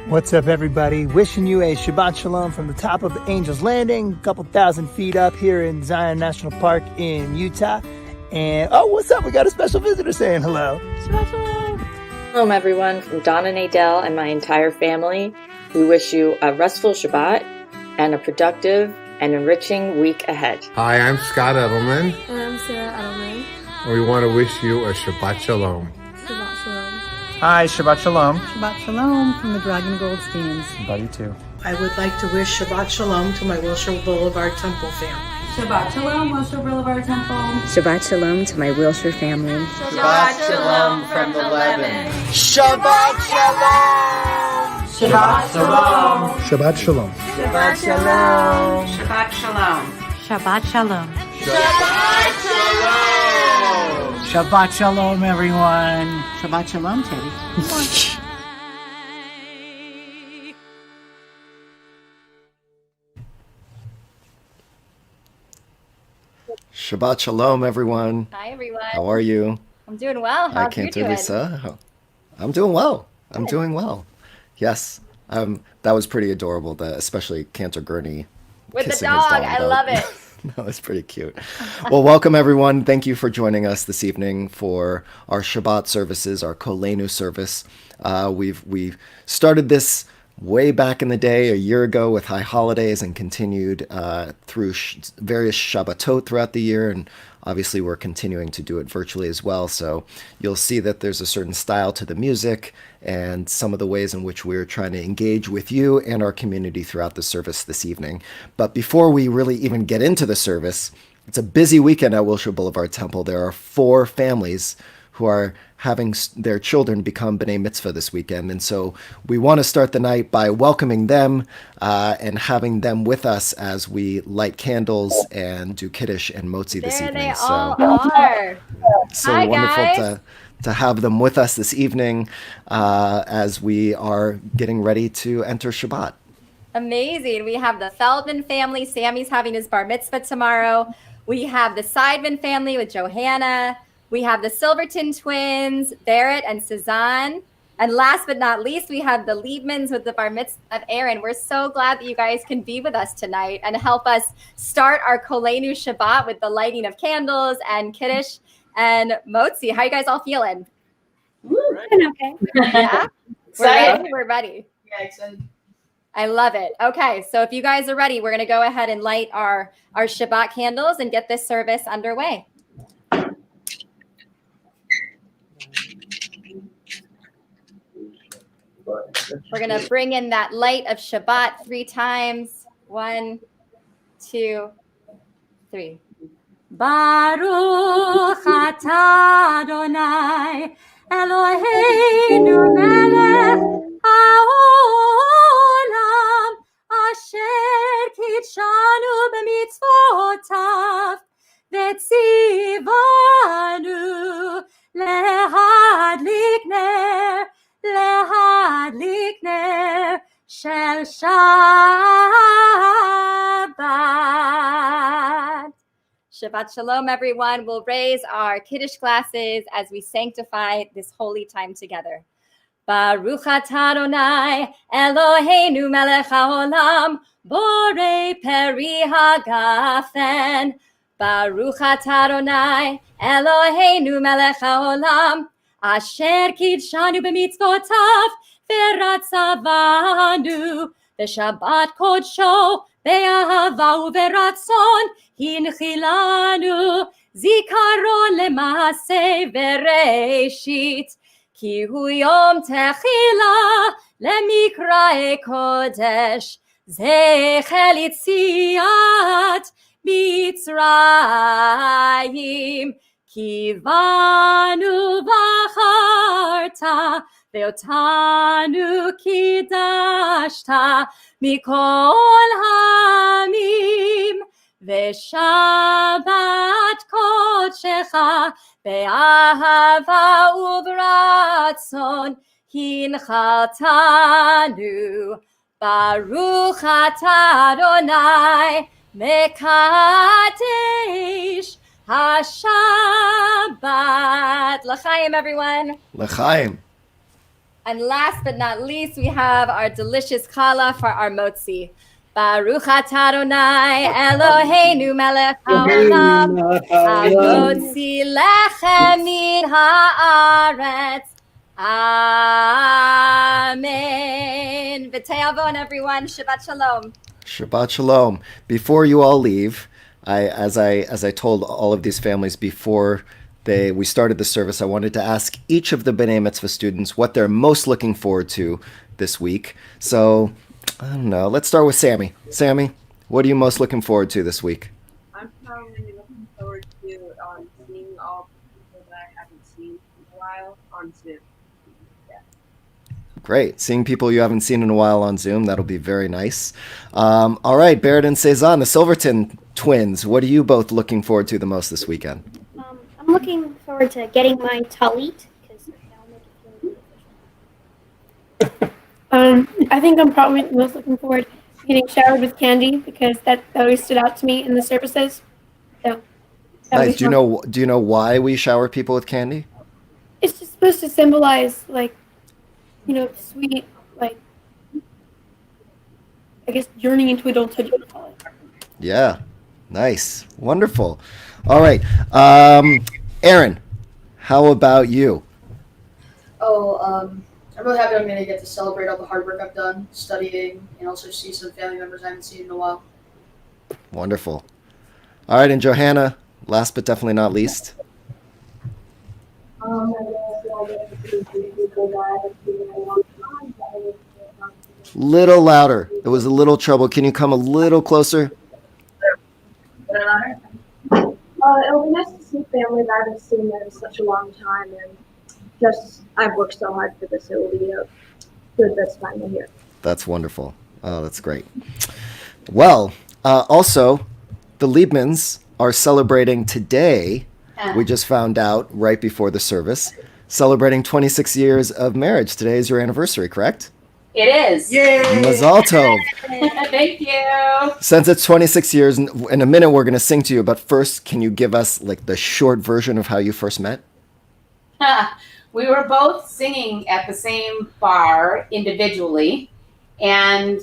What's up, everybody? Wishing you a Shabbat Shalom from the top of the Angel's Landing, a couple thousand feet up here in Zion National Park in Utah. And, oh, what's up? We got a special visitor saying hello. Shabbat Shalom. Hello, everyone. From Don and Adele and my entire family, we wish you a restful Shabbat and a productive and enriching week ahead. Hi, I'm Scott Edelman. And I'm Sarah Edelman. And we want to wish you a Shabbat Shalom. Shabbat Shalom. Hi, Shabbat Shalom. Shabbat Shalom from the Dragon Goldsteins. Buddy too. I would like to wish Shabbat Shalom to my Wilshire Boulevard Temple family. Shabbat Shalom, Wilshire Boulevard Temple. Shabbat Shalom to my Wilshire family. Shabbat Shalom from the Lebanon. Shabbat Shalom! Shabbat Shalom! Shabbat Shalom! Shabbat Shalom! Shabbat Shalom! Shabbat Shalom. Shabbat Shalom! Shabbat Shalom, everyone. Shabbat Shalom, Teddy. Shabbat Shalom, everyone. Hi, everyone. How are you? I'm doing well. How are you doing? Lisa. I'm doing well. I'm doing well. Yes. That was pretty adorable, especially Cantor Gurney With the kissing dog. his dog. I love it. That was pretty cute. Well, welcome, everyone. Thank you for joining us this evening for our Shabbat services, our Koleinu service. We've started this way back in the day, a year ago, with high holidays, and continued through various Shabbatot throughout the year, and obviously we're continuing to do it virtually as well. So you'll see that there's a certain style to the music and some of the ways in which we're trying to engage with you and our community throughout the service this evening. But before we really even get into the service, it's a busy weekend at Wilshire Boulevard Temple. There are 4 families who are having their children become B'nai Mitzvah this weekend. And so we want to start the night by welcoming them and having them with us as we light candles and do Kiddush and Motzi this evening. There they all are. So Hi, wonderful guys. to have them with us this evening as we are getting ready to enter Shabbat. Amazing. We have the Feldman family. Sammy's having his bar mitzvah tomorrow. We have the Seidman family with Johanna. We have the Silverton twins, Barrett and Suzanne. And last but not least, we have the Liebmans with the bar mitzvah of Aaron. We're so glad that you guys can be with us tonight and help us start our Koleinu Shabbat with the lighting of candles and Kiddush and Motzi. How you guys all feeling? Okay. Yeah? We're ready? We're ready. Yeah, excited. I love it. Okay, so if you guys are ready, we're going to go ahead and light our Shabbat candles and get this service underway. We're going to bring in that light of Shabbat 3 times. 1, 2, 3. Baruch atah Adonai Eloheinu melech haolam asher kitshanu b'mitzvotav v'tzivanu lehadlik ner shel Shabbat. Shabbat Shalom, everyone. We'll raise our Kiddush glasses as we sanctify this holy time together. Baruch atah Adonai Eloheinu melech haolam borei peri hagafen. Baruch atah Adonai Eloheinu melech haolam asher kidshanu b'mitzvotav v'ratzavanu v'shabbat kodsho be'ahava u'v'ratzon hinchilanu zikaron lema'aseh v'reishit ki hu yom techila lemikra'e kodesh zechel yitziat Mitzrayim kivanu v'acharta ve'otanu kidashta mikol hamim ve'shabbat kodshecha be'ahava u'v'ratzon hinchaltanu Baruch atah Adonai mekadesh Hashabbat. L'chaim, everyone. L'chaim. And last but not least, we have our delicious challah for our motzi. Baruch atah Adonai Eloheinu melech haolam hayotzi lechem min haaretz. Amen. V'te'avon, everyone. Shabbat shalom. Shabbat shalom. Before you all leave, as I told all of these families before we started the service, I wanted to ask each of the B'nai Mitzvah students what they're most looking forward to this week. So, I don't know. Let's start with Sammy. Sammy, what are you most looking forward to this week? I'm probably looking forward to seeing all the people that I haven't seen in a while on Zoom. Yeah. Great. Seeing people you haven't seen in a while on Zoom. That'll be very nice. All right, Barrett and Cezanne, the Silverton twins. What are you both looking forward to the most this weekend? I'm looking forward to getting my talit because that'll make it feel official. I think I'm probably most looking forward to getting showered with candy because that always stood out to me in the services. So Nice. Do you know why we shower people with candy? it's just supposed to symbolize sweet, I guess journey into adulthood, you would call it. Yeah. Nice. Wonderful. All right. Aaron, how about you? I'm really happy I'm going to get to celebrate all the hard work I've done studying and also see some family members I haven't seen in a while. Wonderful. All right, and Johanna, last but definitely not least. Little louder. It was a little trouble. Can you come a little closer? It'll be nice to see family that I haven't seen in such a long time, and I've worked so hard for this. It will be a good best time to hear. That's wonderful. Oh, that's great. Well, also, the Liebmans are celebrating today. We just found out right before the service, celebrating 26 years of marriage. Today is your anniversary, correct? It is. Yay! Mazal tov. Thank you. Since it's 26 years, in a minute we're going to sing to you, but first, can you give us the short version of how you first met? We were both singing at the same bar individually, and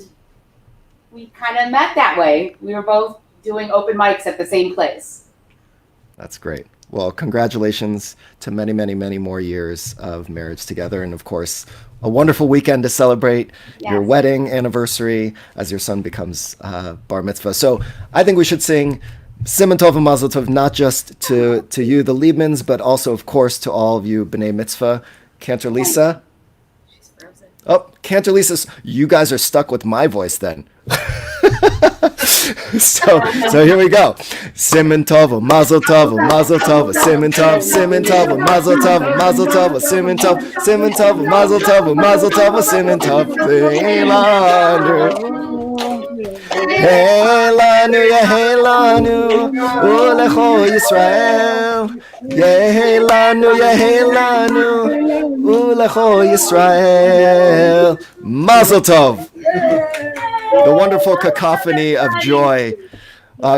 we kind of met that way. We were both doing open mics at the same place. That's great. Well, congratulations to many, many, many more years of marriage together. And of course, a wonderful weekend to celebrate your wedding anniversary as your son becomes bar mitzvah. So I think we should sing Siman Tov and Mazel Tov, not just to you, the Liebmans, but also, of course, to all of you, B'nai Mitzvah. Cantor Lisa. She's frozen. Oh, Cantor Lisa, you guys are stuck with my voice then. So here we go. Siman Tov, Mazel Tov, Mazel Tov, Siman Tov, Siman Tov, Mazel Tov, Mazel Tov, Siman Tov, Siman Tov, Mazel Tov, Mazel Tov, Siman Tov. Heilanu, Yeheilanu, Ulecho Yisrael. Yeheilanu, Yeheilanu, Ulecho Yisrael. Mazel Tov. The wonderful cacophony of joy.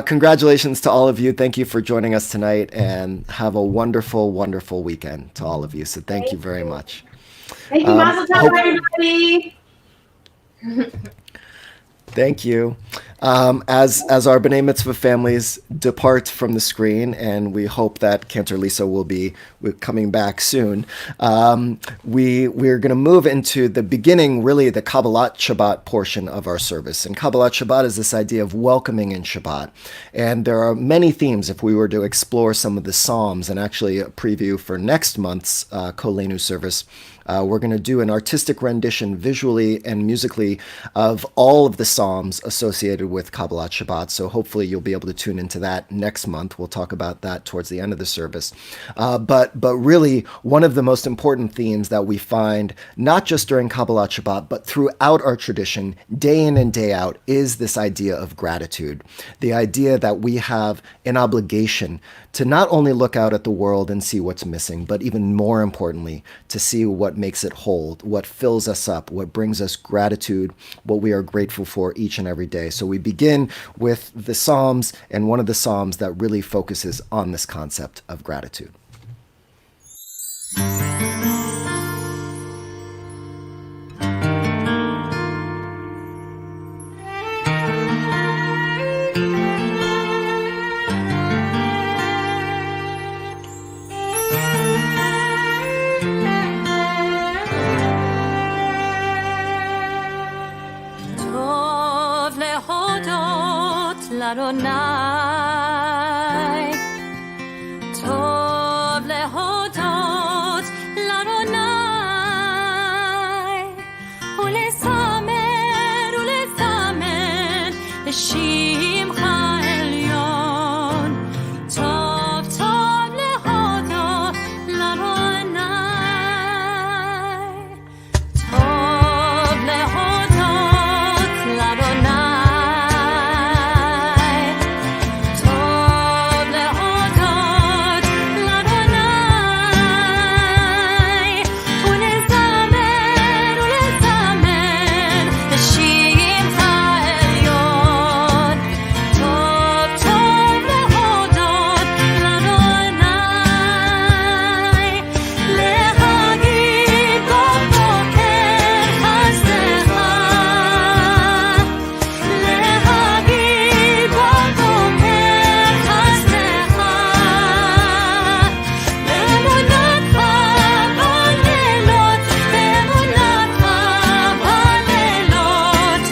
Congratulations to all of you. Thank you for joining us tonight, and have a wonderful, wonderful weekend to all of you. So thank you very much. Thank you, Mazel Tov, everybody. Thank you. As our B'nai Mitzvah families depart from the screen, and we hope that Cantor Lisa will be coming back soon, we're going to move into the beginning, really the Kabbalat Shabbat portion of our service. And Kabbalat Shabbat is this idea of welcoming in Shabbat. And there are many themes if we were to explore some of the Psalms, and actually a preview for next month's Koleinu service. We're going to do an artistic rendition visually and musically of all of the Psalms associated with Kabbalat Shabbat. So hopefully you'll be able to tune into that next month. We'll talk about that towards the end of the service. But really, one of the most important themes that we find, not just during Kabbalat Shabbat, but throughout our tradition, day in and day out, is this idea of gratitude. The idea that we have an obligation to not only look out at the world and see what's missing, but even more importantly, to see what makes it whole, what fills us up, what brings us gratitude, what we are grateful for each and every day. So we begin with the Psalms, and one of the Psalms that really focuses on this concept of gratitude. להודות לאדוני, טוב להודות לאדוני, ולזמר לשמך עליון, טוב טוב להודות לאדוני, טוב להודות לאדוני, טוב להודות לאדוני, ולזמר לשמך עליון, טוב טוב להודות לאדוני, להגיד בבוקר חסדך, להגיד בבוקר חסדך, באמונתך בלילות, באמונתך בלילות,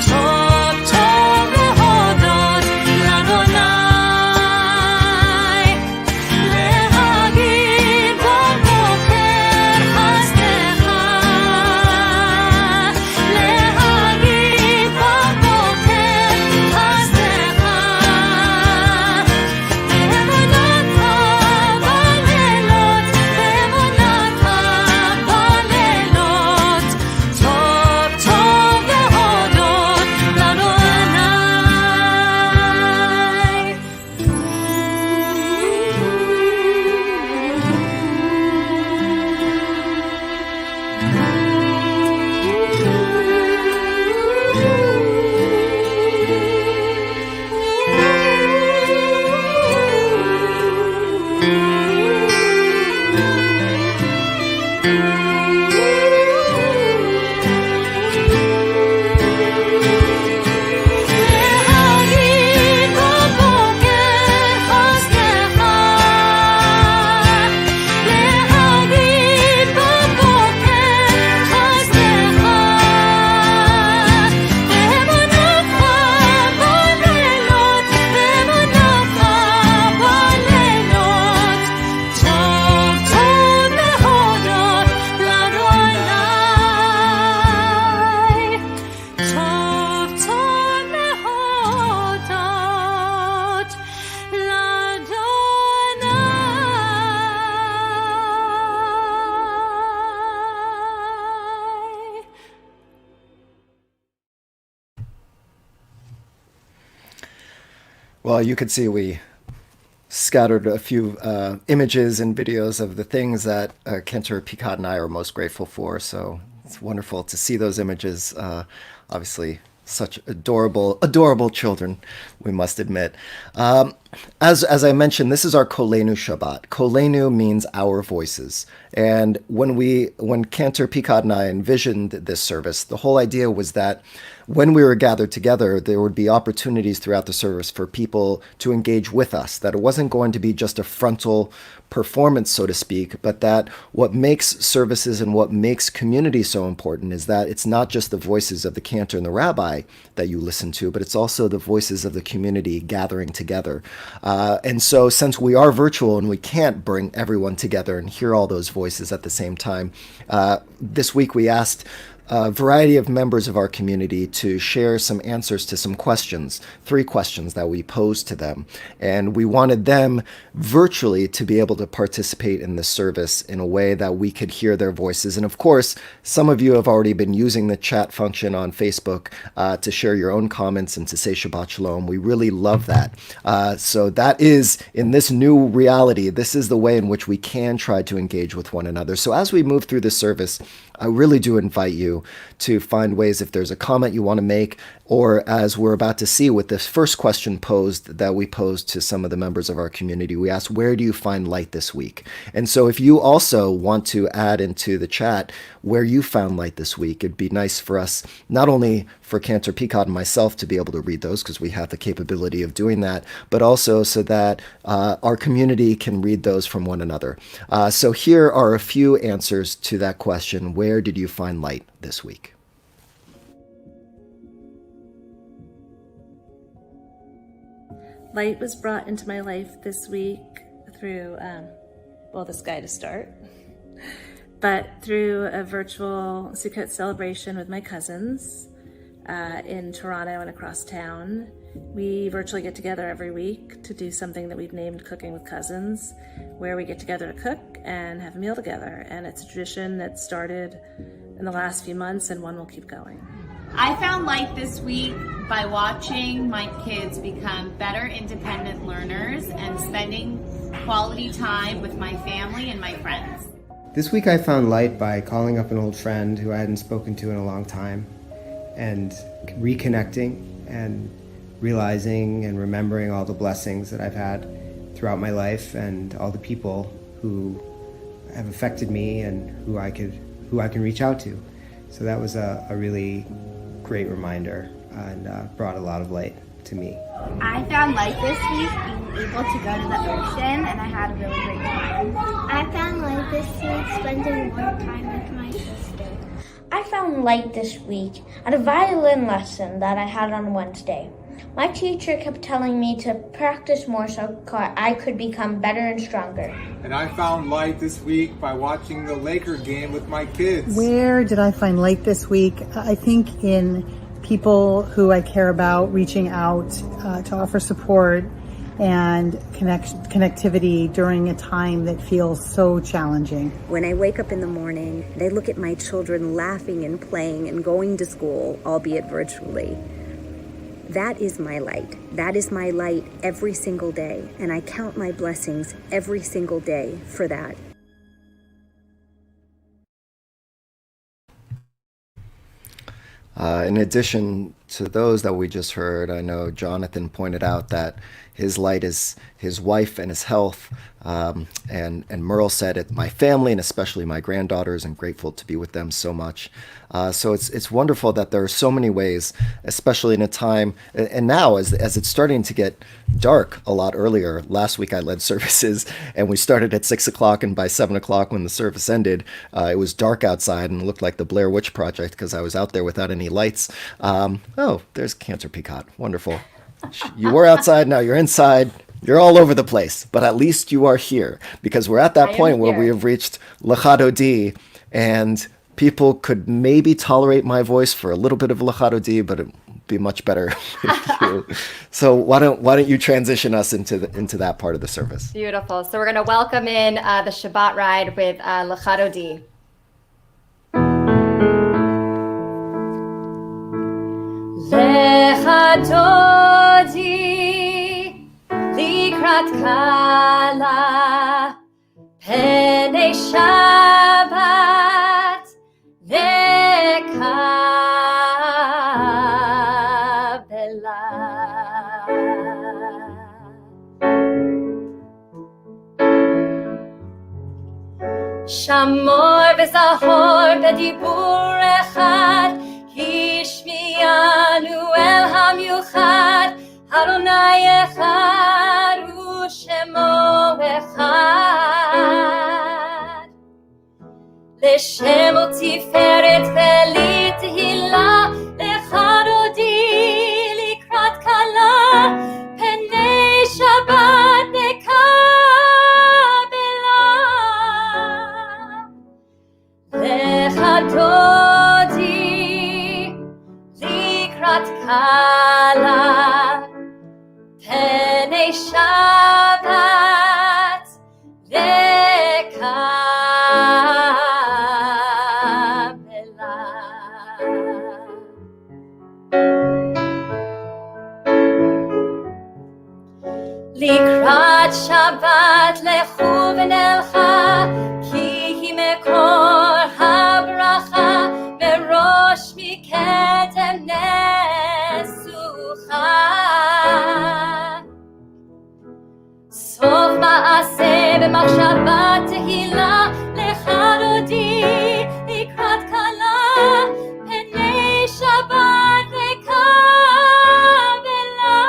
טוב טוב להודות לאדוני, להגיד בבוקר חסדך, להגיד בבוקר חסדך, באמונתך בלילות, באמונתך בלילות, טוב טוב להודות לאדוני. להגיד בבוקר חסדך, להגיד בבוקר חסדך, באמונתך בלילות, באמונתך בלילות, טוב טוב להודות לאדוני, טוב טוב להודות לאדוני. Well, you could see we scattered a few images and videos of the things that Cantor, Peicott, and I are most grateful for. So it's wonderful to see those images. Obviously, such adorable children, we must admit. As I mentioned, this is our Koleinu Shabbat. Koleinu means our voices. And when Cantor, Peicott, and I envisioned this service, the whole idea was that when we were gathered together, there would be opportunities throughout the service for people to engage with us, that it wasn't going to be just a frontal performance, so to speak, but that what makes services and what makes community so important is that it's not just the voices of the cantor and the rabbi that you listen to, but it's also the voices of the community gathering together. And so since we are virtual and we can't bring everyone together and hear all those voices at the same time, this week we asked a variety of members of our community to share some answers to some questions, 3 questions that we posed to them. And we wanted them virtually to be able to participate in this service in a way that we could hear their voices. And of course, some of you have already been using the chat function on Facebook to share your own comments and to say Shabbat Shalom. We really love that. So that is, in this new reality, this is the way in which we can try to engage with one another. So as we move through this service, I really do invite you to find ways, if there's a comment you want to make, or as we're about to see with this first question posed that we posed to some of the members of our community, we asked, where do you find light this week? And so if you also want to add into the chat where you found light this week, it'd be nice for us, not only for Cantor, Peicott, and myself to be able to read those because we have the capability of doing that, but also so that our community can read those from one another. So here are a few answers to that question. Where did you find light this week? Light was brought into my life this week through, this guy to start, but through a virtual Sukkot celebration with my cousins in Toronto and across town. We virtually get together every week to do something that we've named Cooking with Cousins, where we get together to cook and have a meal together. And it's a tradition that started in the last few months, and one will keep going. I found light this week by watching my kids become better independent learners and spending quality time with my family and my friends. This week I found light by calling up an old friend who I hadn't spoken to in a long time and reconnecting and realizing and remembering all the blessings that I've had throughout my life and all the people who have affected me and who I can reach out to. So that was a really great reminder and brought a lot of light to me. I found light this week being able to go to the ocean, and I had a really great time. I found light this week spending more time with my sister. I found light this week at a violin lesson that I had on Wednesday. My teacher kept telling me to practice more so I could become better and stronger. And I found light this week by watching the Laker game with my kids. Where did I find light this week? I think in people who I care about, reaching out to offer support and connectivity during a time that feels so challenging. When I wake up in the morning and I look at my children laughing and playing and going to school, albeit virtually, that is my light. That is my light every single day, and I count my blessings every single day for that. In addition to those that we just heard, I know Jonathan pointed out that his light is his wife and his health, and Merle said it, my family and especially my granddaughters, and grateful to be with them so much. So it's wonderful that there are so many ways, especially in a time, and now as it's starting to get dark a lot earlier. Last week I led services and we started at 6 o'clock, and by 7 o'clock when the service ended, it was dark outside and looked like the Blair Witch Project because I was out there without any lights. There's Cantor Peicott. Wonderful. You were outside, now you're inside. You're all over the place, but at least you are here, because we're at that point where we have reached Lachadodi, and people could maybe tolerate my voice for a little bit of Lachadodi, but it'd be much better if you. So why don't you transition us into that part of the service? Beautiful. So we're going to welcome in the Shabbat ride with Lachadodi. Lecha Dodi Likrat Kala Penei Shabbat Lekabela Shamor v'zahor b'dibur echad Hishmiyanu el hamyuchad Adonai echad u'shemo echad L'shem u'tiferet v'litehila Lechadodi likrat kala Penei Shabbat nekabela Lechadodi likrat kala Penei Shabbat lekabela. Likrat Shabbat lechu v'nelcha ki hi mekor habracha verosh mikedem nesucha Sof ma'aseh b'machshavat tehila lechadodi likrat kala penei Shabbat lekabela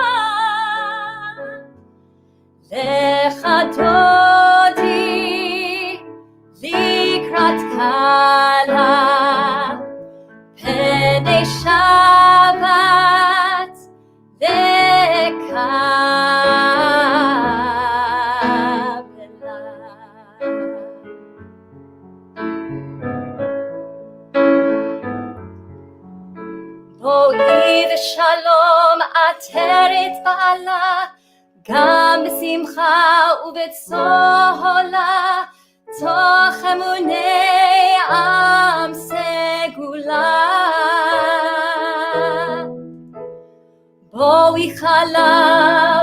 lechadodi likrat kala penei Shabbat lekabela בואי ושלום עטרת בעלה, גם בשמחה ובצהלה, תוך אמוני עם סגולה. בואי חלה,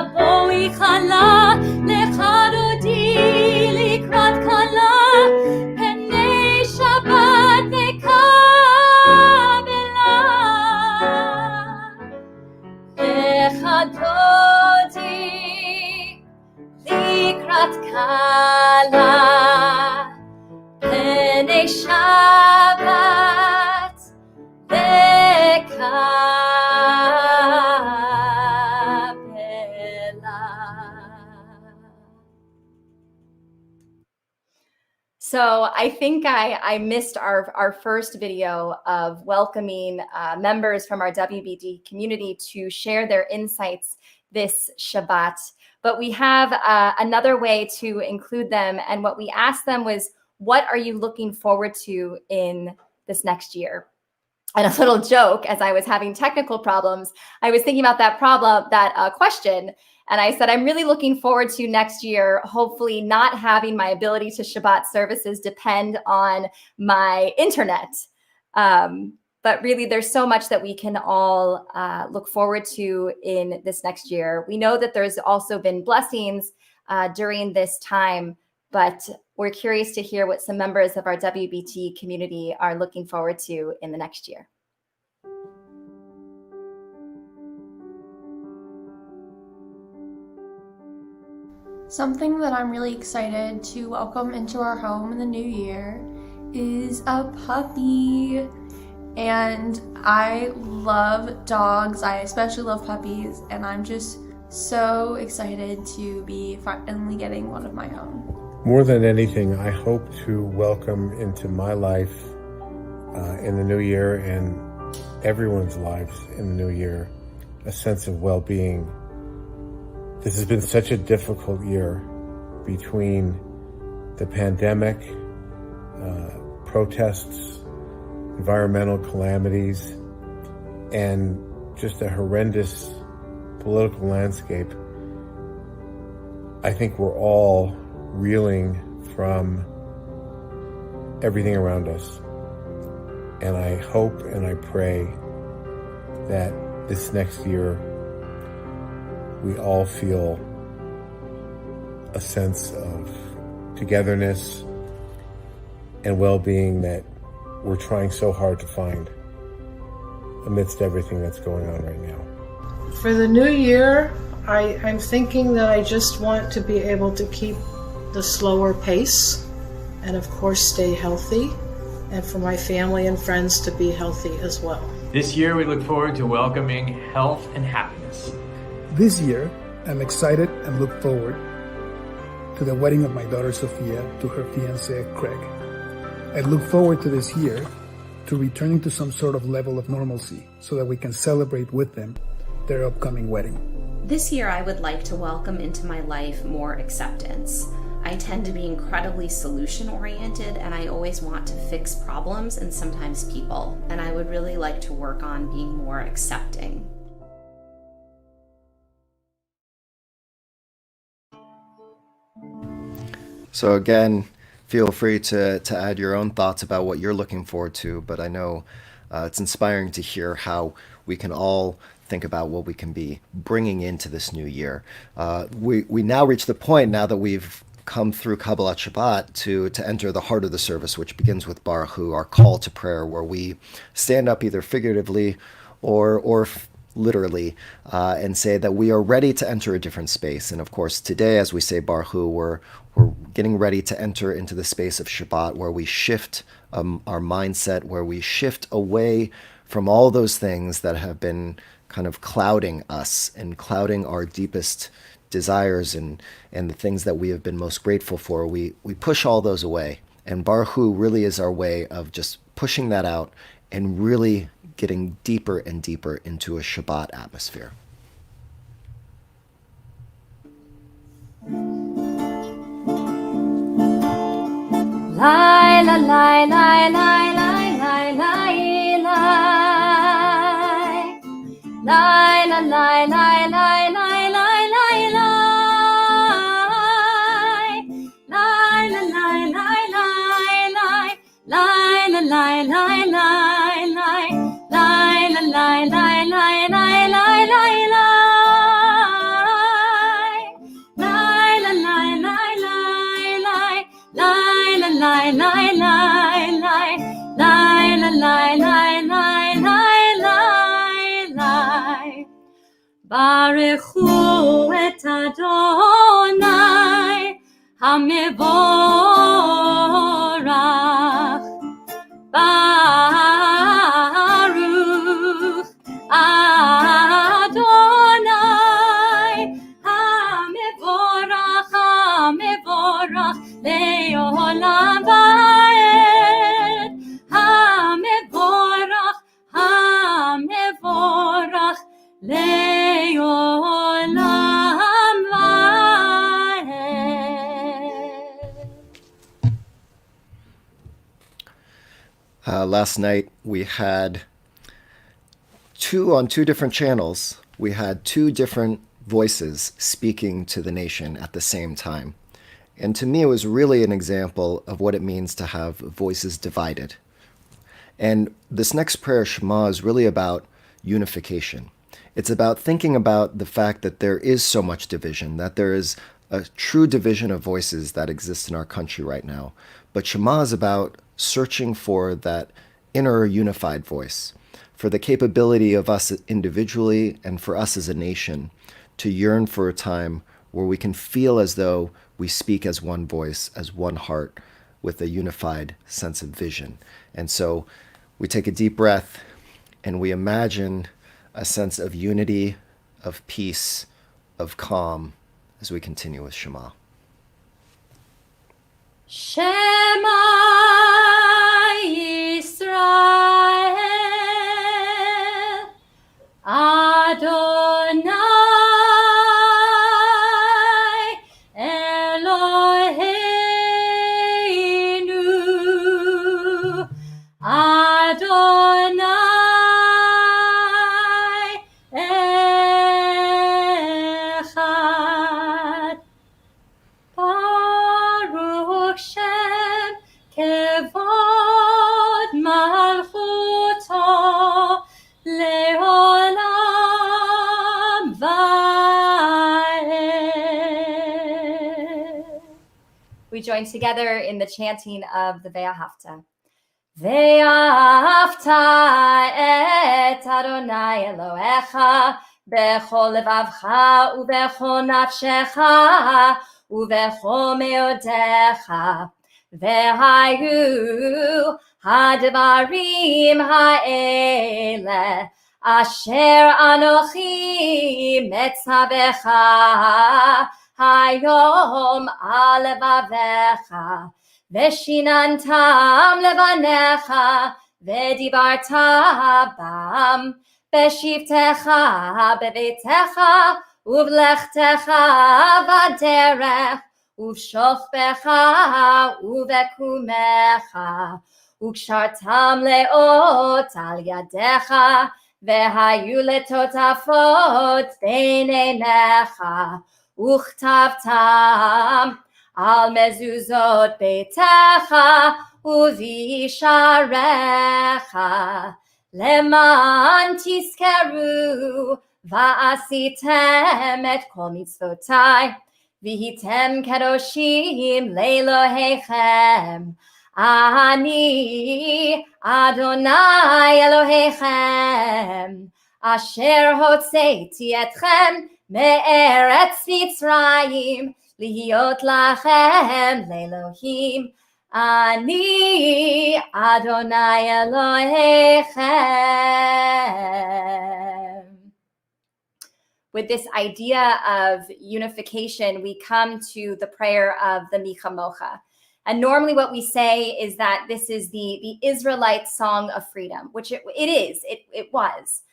לך דודי לקראת כלה, פני שבת נקבלה. לך דודי לקראת כלה, פני שבת נקבלה. So I think I missed our first video of welcoming members from our WBD community to share their insights this Shabbat. But we have another way to include them. And what we asked them was, what are you looking forward to in this next year? And a little joke, as I was having technical problems, I was thinking about that question. And I said, I'm really looking forward to next year, hopefully not having my ability to Shabbat services depend on my internet. But really, there's so much that we can all look forward to in this next year. We know that there's also been blessings during this time, but we're curious to hear what some members of our WBT community are looking forward to in the next year. Something that I'm really excited to welcome into our home in the new year is a puppy. And I love dogs. I especially love puppies. And I'm just so excited to be finally getting one of my own. More than anything, I hope to welcome into my life in the new year and everyone's lives in the new year a sense of well-being. This has been such a difficult year between the pandemic, protests, environmental calamities, and just a horrendous political landscape. I think we're all reeling from everything around us. And I hope and I pray that this next year we all feel a sense of togetherness and well-being that we're trying so hard to find amidst everything that's going on right now. For the new year, I'm thinking that I just want to be able to keep the slower pace and of course stay healthy, and for my family and friends to be healthy as well. This year we look forward to welcoming health and happiness. This year, I'm excited and look forward to the wedding of my daughter Sophia to her fiancé Craig. I look forward to this year to returning to some sort of level of normalcy so that we can celebrate with them their upcoming wedding. This year I would like to welcome into my life more acceptance. I tend to be incredibly solution-oriented and I always want to fix problems and sometimes people, and I would really like to work on being more accepting. So again, feel free to add your own thoughts about what you're looking forward to, but I know it's inspiring to hear how we can all think about what we can be bringing into this new year. We now reach the point, now that we've come through Kabbalat Shabbat, to enter the heart of the service, which begins with Baruch Hu, our call to prayer, where we stand up either figuratively or literally and say that we are ready to enter a different space. And of course, today, as we say Baruch Hu, we're getting ready to enter into the space of Shabbat, where we shift our mindset, where we shift away from all those things that have been kind of clouding us and clouding our deepest desires and the things that we have been most grateful for. We push all those away. And Baruch Hu really is our way of just pushing that out and really getting deeper and deeper into a Shabbat atmosphere. Lai, la, lai, lai, lai, lai, lai, lai, lai. Baruchu et Adonai HaMevorach. Baruch Adonai HaMevorach HaMevorach Le'olam Va'ed. HaMevorach HaMevorach Le'olam Va'ed. Last night we had on two different channels, we had two different voices speaking to the nation at the same time. And to me, it was really an example of what it means to have voices divided. And this next prayer, Shema, is really about unification. It's about thinking about the fact that there is so much division, that there is a true division of voices that exists in our country right now. But Shema is about searching for that inner unified voice, for the capability of us individually and for us as a nation to yearn for a time where we can feel as though we speak as one voice, as one heart, with a unified sense of vision. And so we take a deep breath and we imagine a sense of unity, of peace, of calm as we continue with Shema. Shema Yisrael Adonai Eloheinu Adonai Echad. Baruch Shem Kevod Malchuto Leolam Va'ed. We join together in the chanting of the Ve'ahavta. Ve'ahavta et Adonai Elohecha bechol levavcha ubechol nafshecha ubechol meodecha ve'hayu hadvarim ha'ele asher anochi metzavecha hayom alevavecha veshinantam levanecha vedibarta bam beshivtecha bevetecha uvlechtecha vaderech uvshochbecha uvekumecha ukshartam leot al yadecha vehayu letotafot beinenecha uchtavtam al mezuzot beitecha uvisharecha leman tiskeru va'asitem et kol mitzvotai vihitem kadoshim le'elohechem ani Adonai Elohechem asher hotzeiti etchem me'eretz Mitzrayim lihiot lachem le'elohim ani Adonai Elohechem. With this idea of unification, we come to the prayer of the Mi Chamocha. And normally what we say is that this is the Israelite song of freedom, which it was.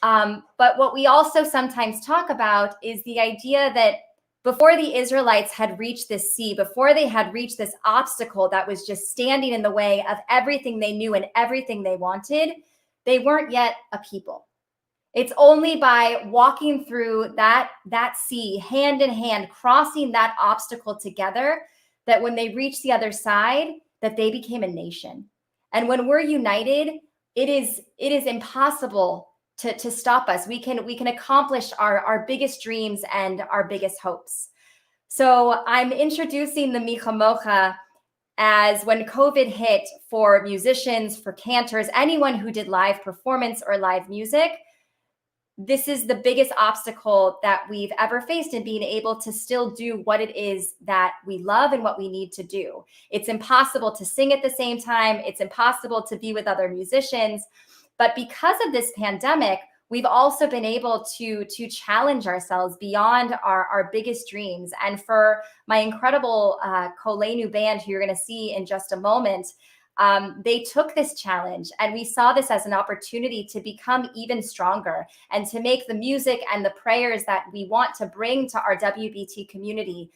But what we also sometimes talk about is the idea that before the Israelites had reached this sea, before they had reached this obstacle that was just standing in the way of everything they knew and everything they wanted, they weren't yet a people. It's only by walking through that sea hand in hand, crossing that obstacle together, that when they reached the other side, that they became a nation. And when we're united, it is impossible to stop us. We can accomplish our biggest dreams and our biggest hopes. So I'm introducing the Mi Chamocha as when COVID hit, for musicians, for cantors, anyone who did live performance or live music, this is the biggest obstacle that we've ever faced in being able to still do what it is that we love and what we need to do. It's impossible to sing at the same time. It's impossible to be with other musicians. But because of this pandemic, we've also been able to challenge ourselves beyond our biggest dreams. And for my incredible Koleinu band, who you're going to see in just a moment, they took this challenge, and we saw this as an opportunity to become even stronger and to make the music and the prayers that we want to bring to our WBT community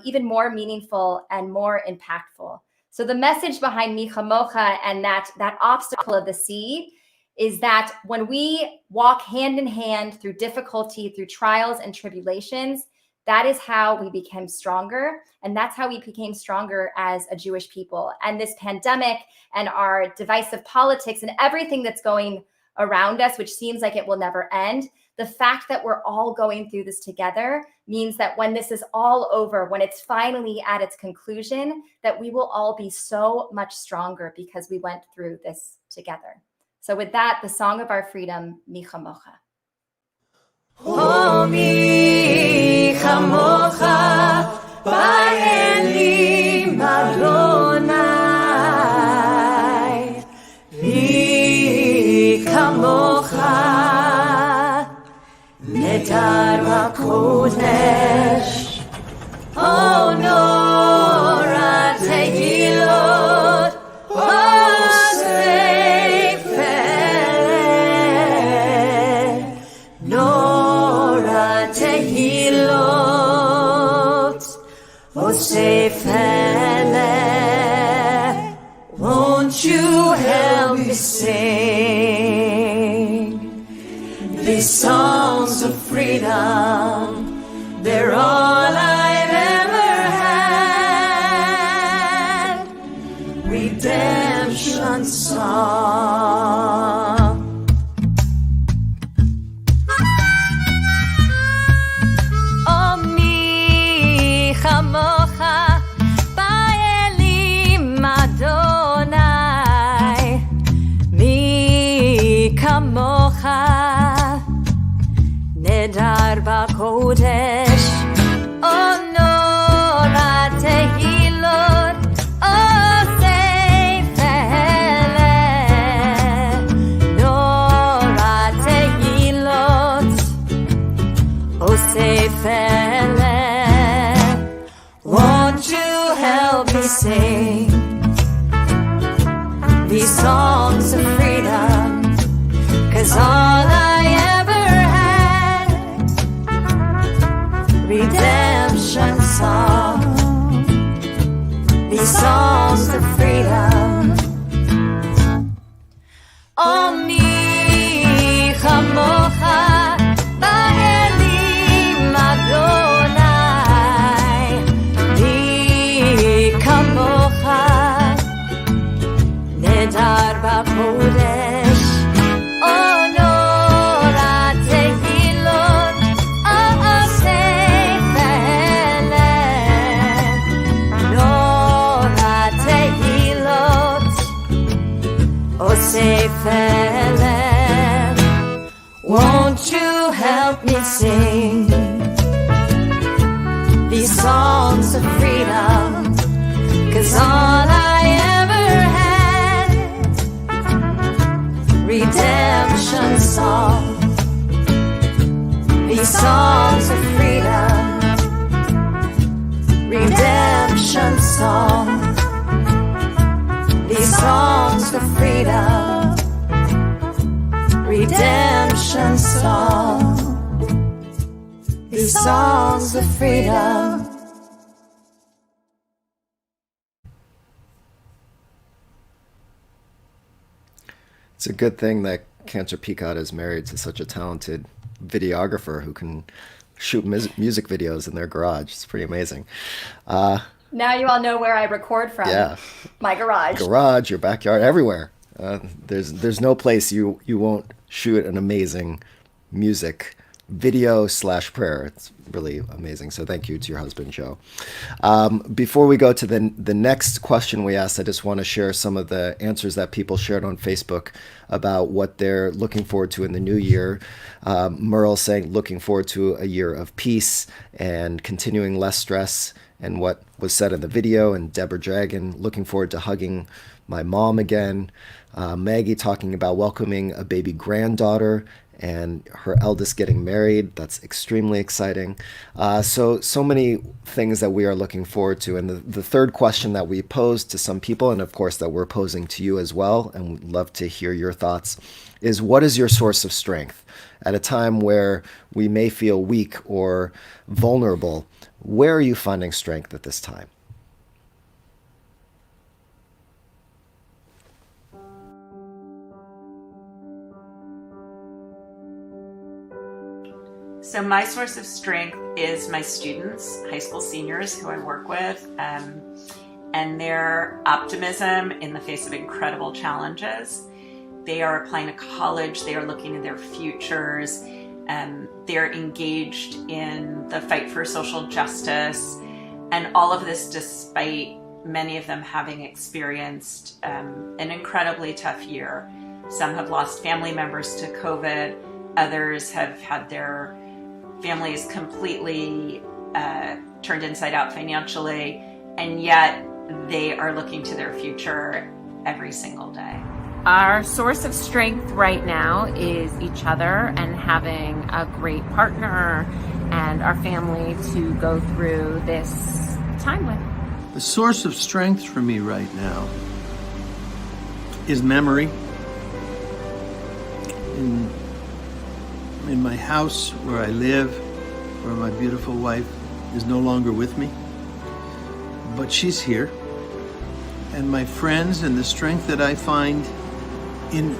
even more meaningful and more impactful. So the message behind Mi Chamocha and that obstacle of the sea is that when we walk hand in hand through difficulty, through trials and tribulations, that is how we became stronger. And that's how we became stronger as a Jewish people. And this pandemic and our divisive politics and everything that's going around us, which seems like it will never end, the fact that we're all going through this together means that when this is all over, when it's finally at its conclusion, that we will all be so much stronger because we went through this together. So with that, the song of our freedom, Mi Chamocha. Oh, mi chamocha, ba'elim Adonai. Mi chamocha, nedar ba'kodesh. Oh, nora tehilot, Sefer, won't you help me sing these songs of freedom? They're all I've ever had. Redemption song. Oh, mi chamocha, nedar ba'kodesh, oh nora tehilot, oh sefer, nora tehilot, oh sefer. Won't you help me sing these songs of freedom? 'Cause all I ever had, redemption song, these songs of freedom. Oh, mi chamocha, ba'elim Adonai. Mi chamocha, nedar ba'kodesh. Won't you help me sing these songs of freedom? 'Cause all I ever had, redemption song, these songs of freedom, redemption song, these songs of freedom, redemption song, these songs of freedom. It's a good thing that Cantor Peicott is married to such a talented videographer who can shoot music videos in their garage. It's pretty amazing. Now you all know where I record from. Yeah. My garage. Garage, your backyard, everywhere. There's no place you won't shoot an amazing music video / prayer. It's really amazing. So thank you to your husband, Joe. Before we go to the next question we asked, I just want to share some of the answers that people shared on Facebook about what they're looking forward to in the new year. Merle saying looking forward to a year of peace and continuing less stress, and what was said in the video. And Deborah Dragon looking forward to hugging my mom again. Maggie talking about welcoming a baby granddaughter and her eldest getting married. That's extremely exciting. So many things that we are looking forward to. And the third question that we posed to some people, and of course that we're posing to you as well, and we'd love to hear your thoughts, is what is your source of strength? At a time where we may feel weak or vulnerable, where are you finding strength at this time? So my source of strength is my students, high school seniors who I work with, and their optimism in the face of incredible challenges. They are applying to college, they are looking at their futures, they're engaged in the fight for social justice, and all of this despite many of them having experienced an incredibly tough year. Some have lost family members to COVID, others have had their families completely turned inside out financially, and yet they are looking to their future every single day. Our source of strength right now is each other and having a great partner and our family to go through this time with. The source of strength for me right now is memory. In my house where I live, where my beautiful wife is no longer with me, but she's here. And my friends and the strength that I find in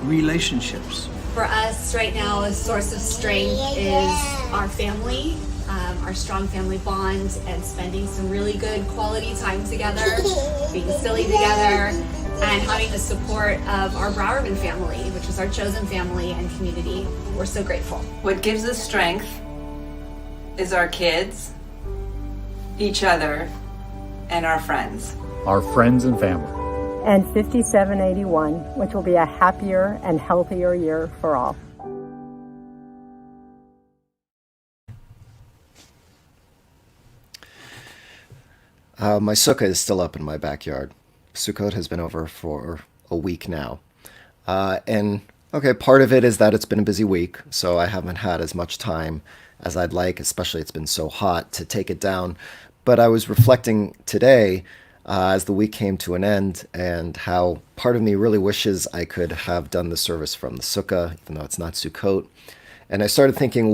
relationships. For us right now, a source of strength is our family, our strong family bond, and spending some really good quality time together, being silly together, and having the support of our Boulevard family, which is our chosen family and community. We're so grateful. What gives us strength is our kids, each other, and our friends. Our friends and family. And 5781, which will be a happier and healthier year for all. My sukkah is still up in my backyard. Sukkot has been over for a week now. And okay, part of it is that it's been a busy week, so I haven't had as much time as I'd like, especially it's been so hot, to take it down. But I was reflecting today as the week came to an end, and how part of me really wishes I could have done the service from the sukkah, even though it's not Sukkot. And I started thinking,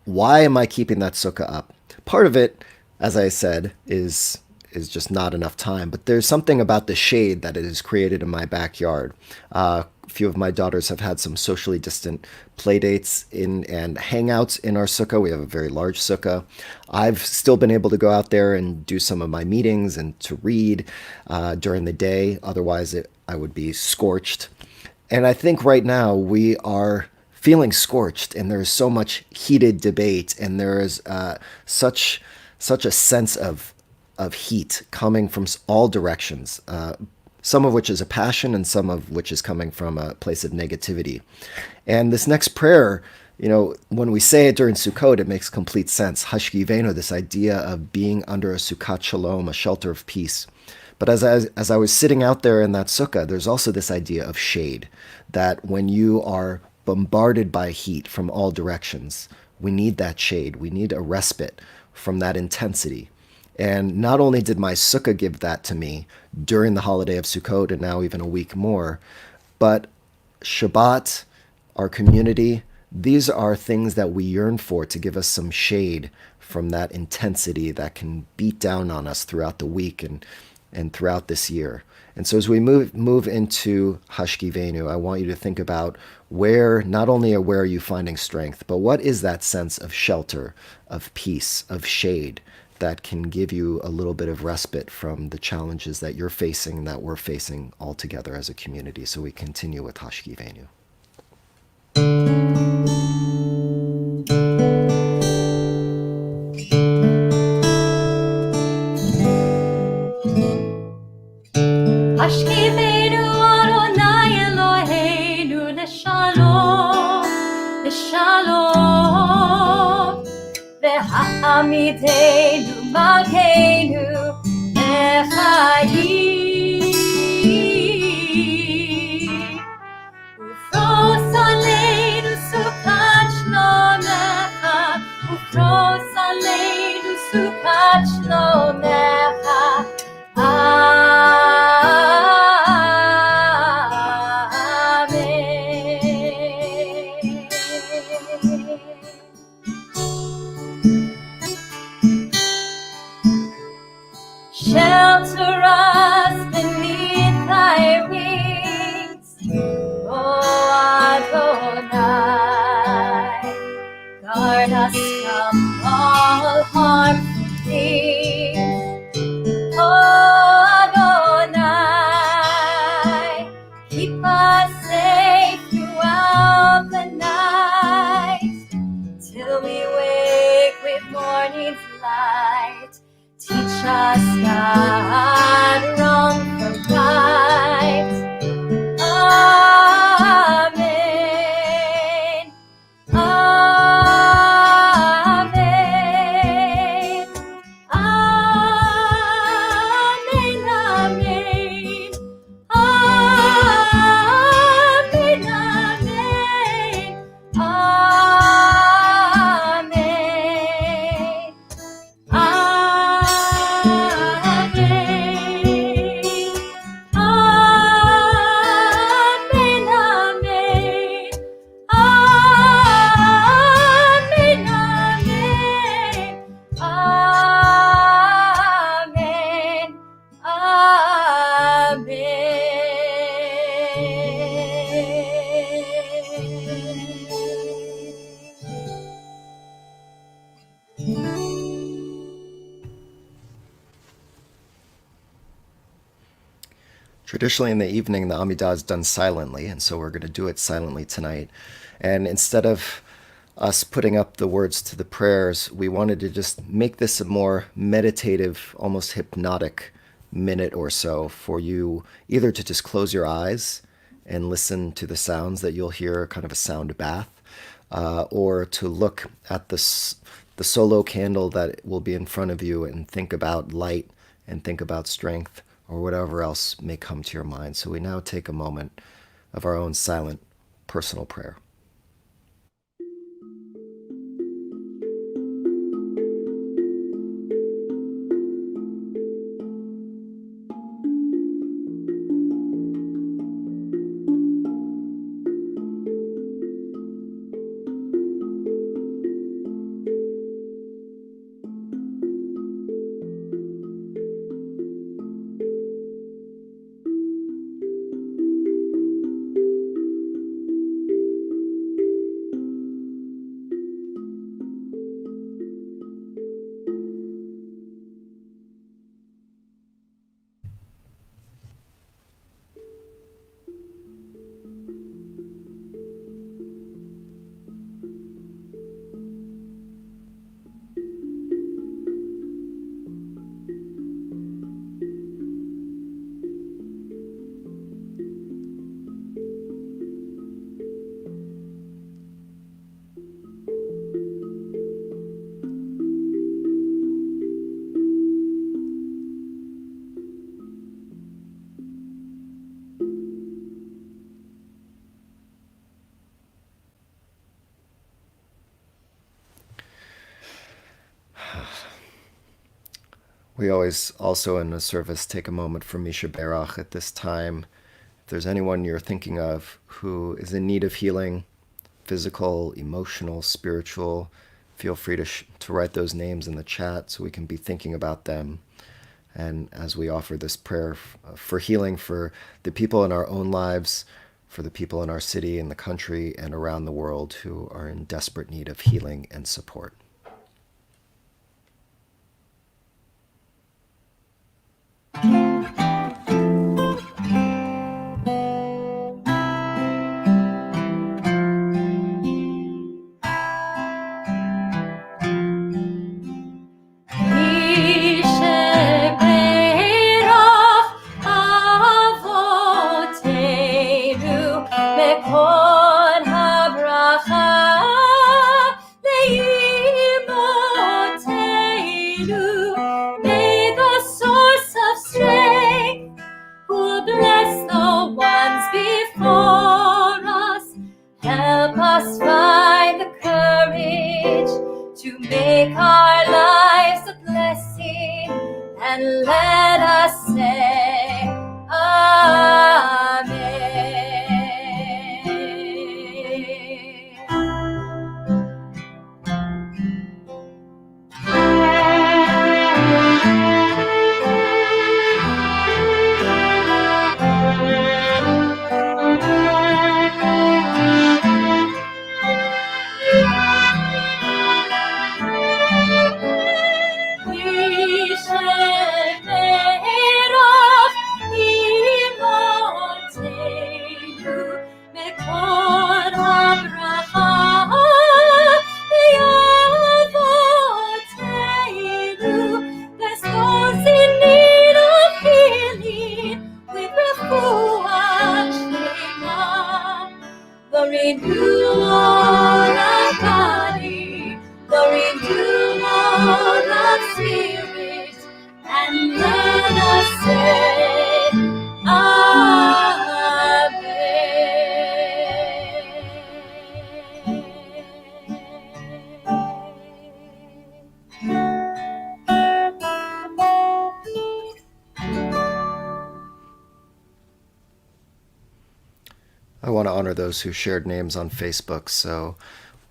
why am I keeping that sukkah up? Part of it, as I said, is just not enough time. But there's something about the shade that it has created in my backyard. A few of my daughters have had some socially distant play dates and hangouts in our sukkah. We have a very large sukkah. I've still been able to go out there and do some of my meetings and to read during the day. Otherwise, I would be scorched. And I think right now we are feeling scorched, and there is so much heated debate, and there is such a sense of heat coming from all directions, some of which is a passion and some of which is coming from a place of negativity. And this next prayer, when we say it during Sukkot, it makes complete sense. Hashkivenu, this idea of being under a Sukkot Shalom, a shelter of peace. But as I was sitting out there in that sukkah, there's also this idea of shade, that when you are bombarded by heat from all directions, we need that shade. We need a respite from that intensity. And not only did my sukkah give that to me during the holiday of Sukkot, and now even a week more, but Shabbat, our community, these are things that we yearn for, to give us some shade from that intensity that can beat down on us throughout the week and throughout this year. And so as we move into Hashkivenu, I want you to think about where, not only where are you finding strength, but what is that sense of shelter, of peace, of shade that can give you a little bit of respite from the challenges that you're facing, that we're facing all together as a community. So we continue with Hashkivenu. Hashkivenu Adonai Eloheinu l'shalom, l'shalom. V'ha'amidenu malkeinu l'chayim. Ufros aleinu sukat shlomecha, ufros aleinu sukat shlomecha. Shelter us beneath thy wings, O Adonai. Guard us from all harmful things, O Adonai. Keep us safe throughout the night, till we wake with morning's light. Teach us, God, wrong from right. Amen. Amen. Amen. Amen. Amen. Amen. Amen. Traditionally in the evening, the Amidah is done silently, and so we're going to do it silently tonight. And instead of us putting up the words to the prayers, we wanted to just make this a more meditative, almost hypnotic minute or so for you either to just close your eyes and listen to the sounds that you'll hear, kind of a sound bath, or to look at the solo candle that will be in front of you and think about light and think about strength, or whatever else may come to your mind. So we now take a moment of our own silent personal prayer. We always also in the service take a moment for Misha Berach at this time. If there's anyone you're thinking of who is in need of healing, physical, emotional, spiritual, feel free to write those names in the chat so we can be thinking about them And as we offer this prayer for healing for the people in our own lives, for the people in our city and the country and around the world who are in desperate need of healing and support. I want to honor those who shared names on Facebook. So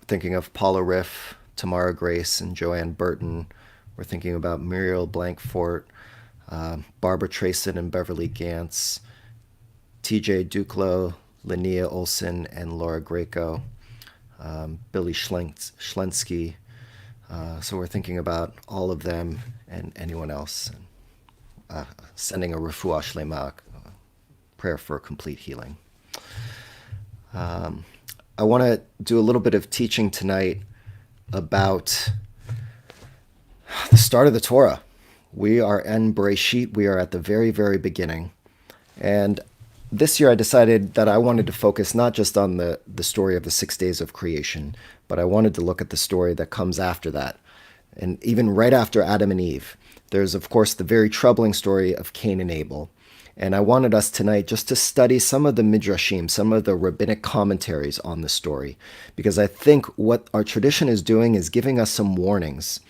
thinking of Paula Riff, Tamara Grace, and Joanne Burton. We're thinking about Muriel Blankfort, Barbara Trayson and Beverly Gantz, TJ Duclos, Linnea Olson and Laura Greco, Billy Schlensky. So we're thinking about all of them and anyone else. Sending a refuah shlema, prayer for complete healing. I want to do a little bit of teaching tonight about the start of the Torah. We are in Bereshit. We are at the very, very beginning. And this year I decided that I wanted to focus not just on the story of the 6 days of creation, but I wanted to look at the story that comes after that. And even right after Adam and Eve, there's, of course, the very troubling story of Cain and Abel. And I wanted us tonight just to study some of the midrashim, some of the rabbinic commentaries on the story, because I think what our tradition is doing is giving us some warnings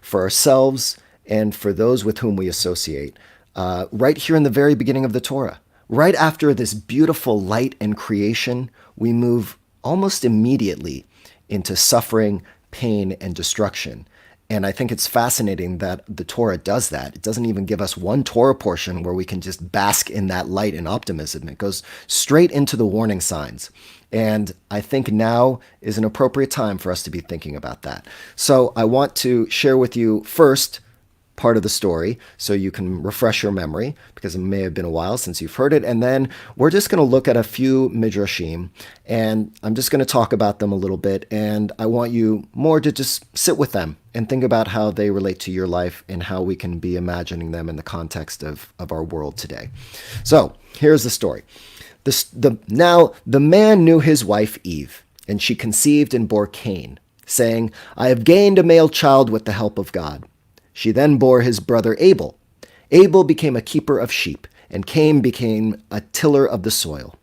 for ourselves and for those with whom we associate, right here in the very beginning of the Torah. Right after this beautiful light and creation, we move almost immediately into suffering, pain, and destruction. And I think it's fascinating that the Torah does that. It doesn't even give us one Torah portion where we can just bask in that light and optimism. It goes straight into the warning signs. And I think now is an appropriate time for us to be thinking about that. So I want to share with you first part of the story so you can refresh your memory, because it may have been a while since you've heard it. And then we're just going to look at a few midrashim, and I'm just going to talk about them a little bit. And I want you more to just sit with them and think about how they relate to your life and how we can be imagining them in the context of our world today. So here's the story. Now the man knew his wife Eve, and she conceived and bore Cain, saying, I have gained a male child with the help of God. She then bore his brother Abel. Abel became a keeper of sheep, and Cain became a tiller of the soil.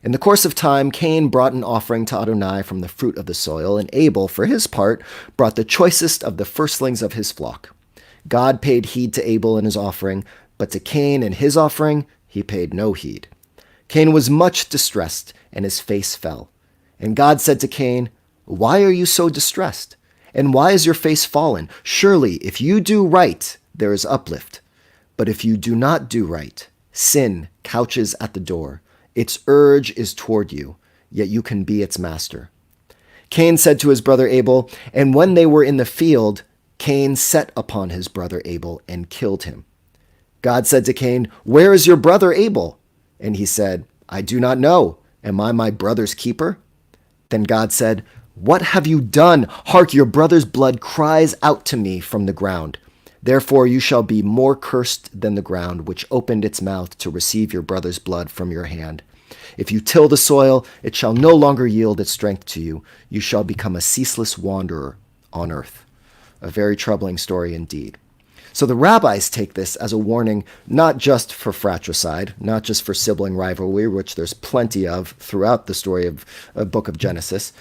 In the course of time, Cain brought an offering to Adonai from the fruit of the soil, and Abel, for his part, brought the choicest of the firstlings of his flock. God paid heed to Abel and his offering, but to Cain and his offering he paid no heed. Cain was much distressed, and his face fell. And God said to Cain, Why are you so distressed? And why is your face fallen? Surely, if you do right, there is uplift. But if you do not do right, sin couches at the door. Its urge is toward you, yet you can be its master. Cain said to his brother Abel, and when they were in the field, Cain set upon his brother Abel and killed him. God said to Cain, where is your brother Abel? And he said, I do not know. Am I my brother's keeper? Then God said, what have you done? Hark, your brother's blood cries out to me from the ground. Therefore you shall be more cursed than the ground, which opened its mouth to receive your brother's blood from your hand. If you till the soil, it shall no longer yield its strength to you. You shall become a ceaseless wanderer on earth. A very troubling story indeed. So the rabbis take this as a warning, not just for fratricide, not just for sibling rivalry, which there's plenty of throughout the story of the book of Genesis,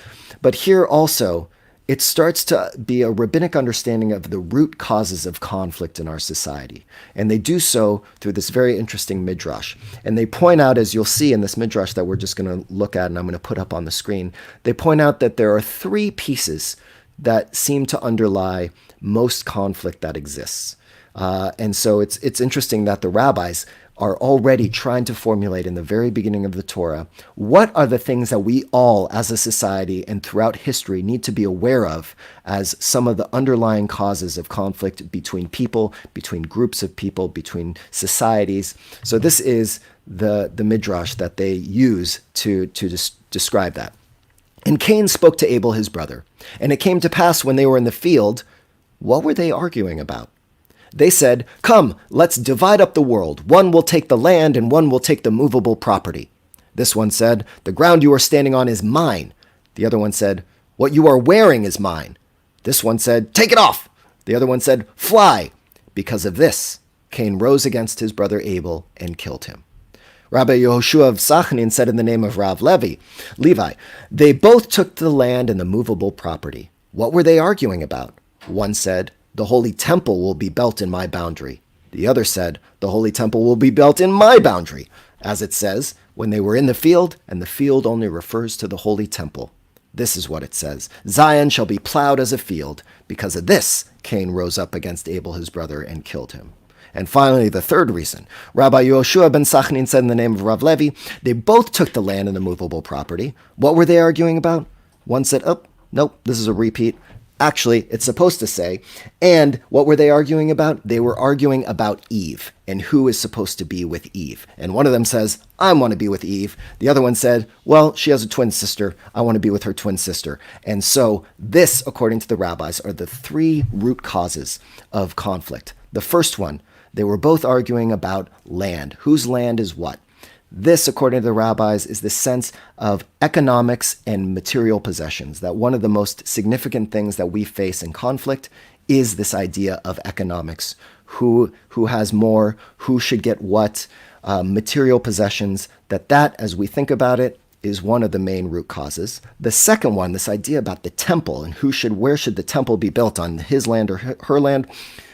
but here also it starts to be a rabbinic understanding of the root causes of conflict in our society. And they do so through this very interesting midrash. And they point out, as you'll see in this midrash that we're just going to look at and I'm going to put up on the screen, they point out that there are three pieces that seem to underlie most conflict that exists. And so it's interesting that the rabbis are already trying to formulate in the very beginning of the Torah, what are the things that we all as a society and throughout history need to be aware of as some of the underlying causes of conflict between people, between groups of people, between societies. So this is the midrash that they use to describe that. And Cain spoke to Abel his brother, and it came to pass when they were in the field, what were they arguing about? They said, come, let's divide up the world. One will take the land and one will take the movable property. This one said, the ground you are standing on is mine. The other one said, what you are wearing is mine. This one said, take it off. The other one said, fly. Because of this, Cain rose against his brother Abel and killed him. Rabbi Yehoshua of Sachnin said in the name of Rav Levi, they both took the land and the movable property. What were they arguing about? One said, the holy temple will be built in my boundary. The other said, the holy temple will be built in my boundary. As it says, when they were in the field, and the field only refers to the holy temple. This is what it says, Zion shall be plowed as a field. Because of this, Cain rose up against Abel his brother and killed him. And finally, the third reason, Rabbi Yehoshua ben Sachnin said in the name of Rav Levi, they both took the land and the movable property. What were they arguing about? One said, oh, nope, this is a repeat. Actually, it's supposed to say, and what were they arguing about? They were arguing about Eve and who is supposed to be with Eve. And one of them says, I want to be with Eve. The other one said, well, she has a twin sister. I want to be with her twin sister. And so this, according to the rabbis, are the three root causes of conflict. The first one, they were both arguing about land. Whose land is what? This, according to the rabbis, is the sense of economics and material possessions, that one of the most significant things that we face in conflict is this idea of economics. Who has more, who should get what, material possessions, that, as we think about it, is one of the main root causes. The second one, this idea about the temple and where should the temple be built, on his land or her land,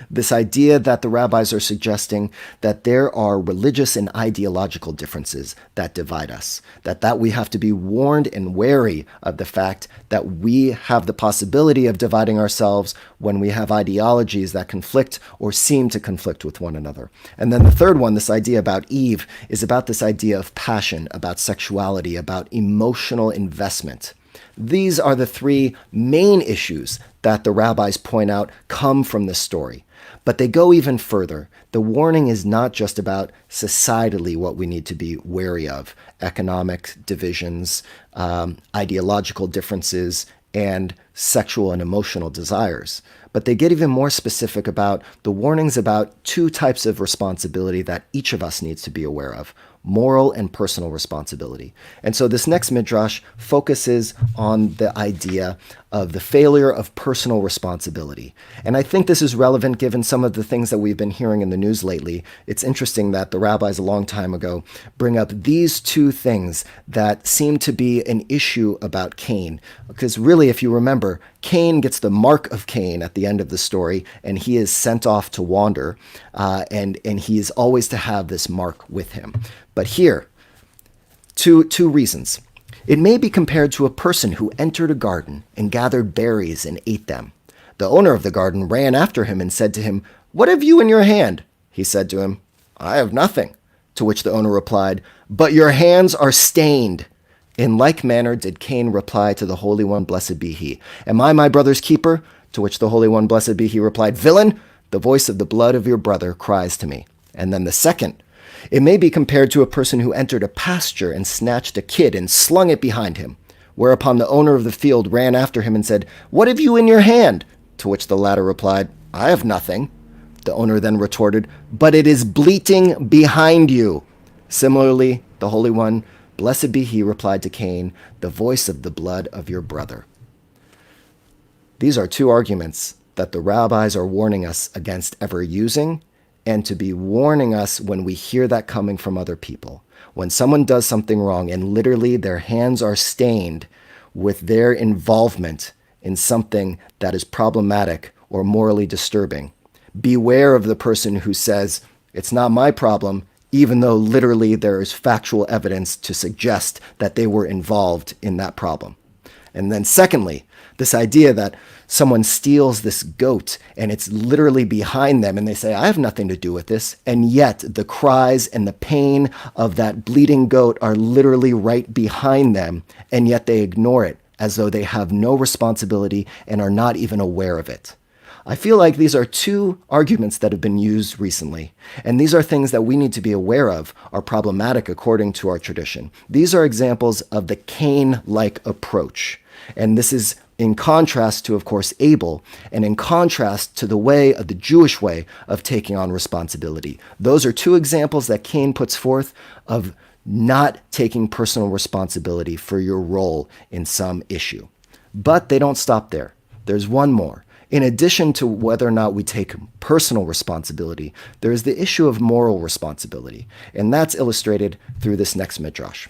this idea that the rabbis are suggesting that there are religious and ideological differences that divide us, that we have to be warned and wary of the fact that we have the possibility of dividing ourselves when we have ideologies that conflict or seem to conflict with one another. And then the third one, this idea about Eve, is about this idea of passion, about sexuality, about emotional investment. These are the three main issues that the rabbis point out come from this story. But they go even further. The warning is not just about societally what we need to be wary of, economic divisions, ideological differences, and sexual and emotional desires. But they get even more specific about the warnings about two types of responsibility that each of us needs to be aware of: moral and personal responsibility. And so this next midrash focuses on the idea of the failure of personal responsibility. And I think this is relevant given some of the things that we've been hearing in the news lately. It's interesting that the rabbis a long time ago bring up these two things that seem to be an issue about Cain. Because really, if you remember, Cain gets the mark of Cain at the end of the story, and he is sent off to wander, and he is always to have this mark with him. But here, two reasons. It may be compared to a person who entered a garden and gathered berries and ate them. The owner of the garden ran after him and said to him, "What have you in your hand?" He said to him, I have nothing. To which the owner replied, But your hands are stained. In like manner did Cain reply to the Holy One, blessed be he. Am I my brother's keeper? To which the Holy One, blessed be he, replied, Villain, the voice of the blood of your brother cries to me. And then the second, it may be compared to a person who entered a pasture and snatched a kid and slung it behind him. Whereupon the owner of the field ran after him and said, What have you in your hand? To which the latter replied, I have nothing. The owner then retorted, But it is bleating behind you. Similarly, the Holy One, blessed be he, replied to Cain, the voice of the blood of your brother. These are two arguments that the rabbis are warning us against ever using, and to be warning us when we hear that coming from other people. When someone does something wrong and literally their hands are stained with their involvement in something that is problematic or morally disturbing, beware of the person who says, it's not my problem, even though literally there is factual evidence to suggest that they were involved in that problem. And then secondly, this idea that someone steals this goat and it's literally behind them and they say, I have nothing to do with this. And yet the cries and the pain of that bleeding goat are literally right behind them. And yet they ignore it as though they have no responsibility and are not even aware of it. I feel like these are two arguments that have been used recently, and these are things that we need to be aware of are problematic according to our tradition. These are examples of the Cain-like approach, and this is in contrast to, of course, Abel, and in contrast to the way of the Jewish way of taking on responsibility. Those are two examples that Cain puts forth of not taking personal responsibility for your role in some issue. But they don't stop there. There's one more. In addition to whether or not we take personal responsibility, there is the issue of moral responsibility, and that's illustrated through this next midrash.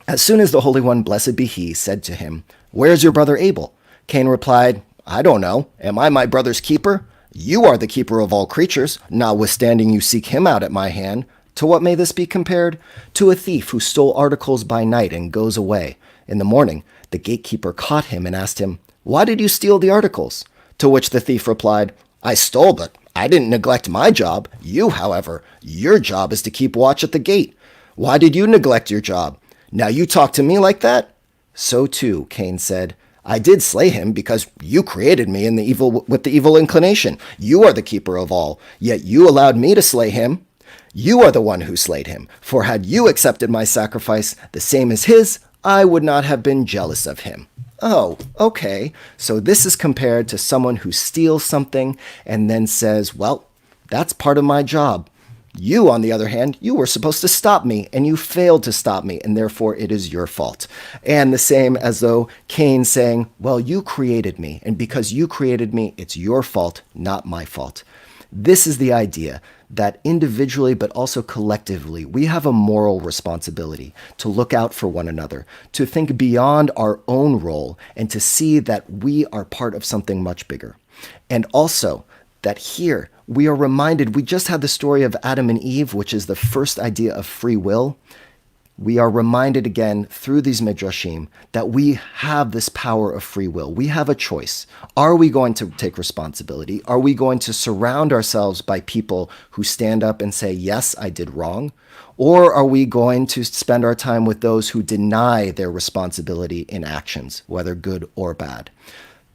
As soon as the Holy One, blessed be he, said to him, Where's your brother Abel? Cain replied, I don't know. Am I my brother's keeper? You are the keeper of all creatures, notwithstanding you seek him out at my hand. To what may this be compared? To a thief who stole articles by night and goes away. In the morning, the gatekeeper caught him and asked him, Why did you steal the articles? To which the thief replied, I stole, but I didn't neglect my job. You, however, your job is to keep watch at the gate. Why did you neglect your job? Now you talk to me like that? So too, Cain said, I did slay him because you created me with the evil inclination. You are the keeper of all, yet you allowed me to slay him. You are the one who slayed him, for had you accepted my sacrifice, the same as his, I would not have been jealous of him. Oh, okay. So this is compared to someone who steals something and then says, well, that's part of my job. You, on the other hand, you were supposed to stop me and you failed to stop me, and therefore it is your fault. And the same as though Cain saying, well, you created me, and because you created me, it's your fault, not my fault. This is the idea that individually but also collectively, we have a moral responsibility to look out for one another, to think beyond our own role, and to see that we are part of something much bigger. And also that here we are reminded, we just had the story of Adam and Eve, which is the first idea of free will. We are reminded again through these midrashim that we have this power of free will. We have a choice. Are we going to take responsibility? Are we going to surround ourselves by people who stand up and say, yes, I did wrong? Or are we going to spend our time with those who deny their responsibility in actions, whether good or bad?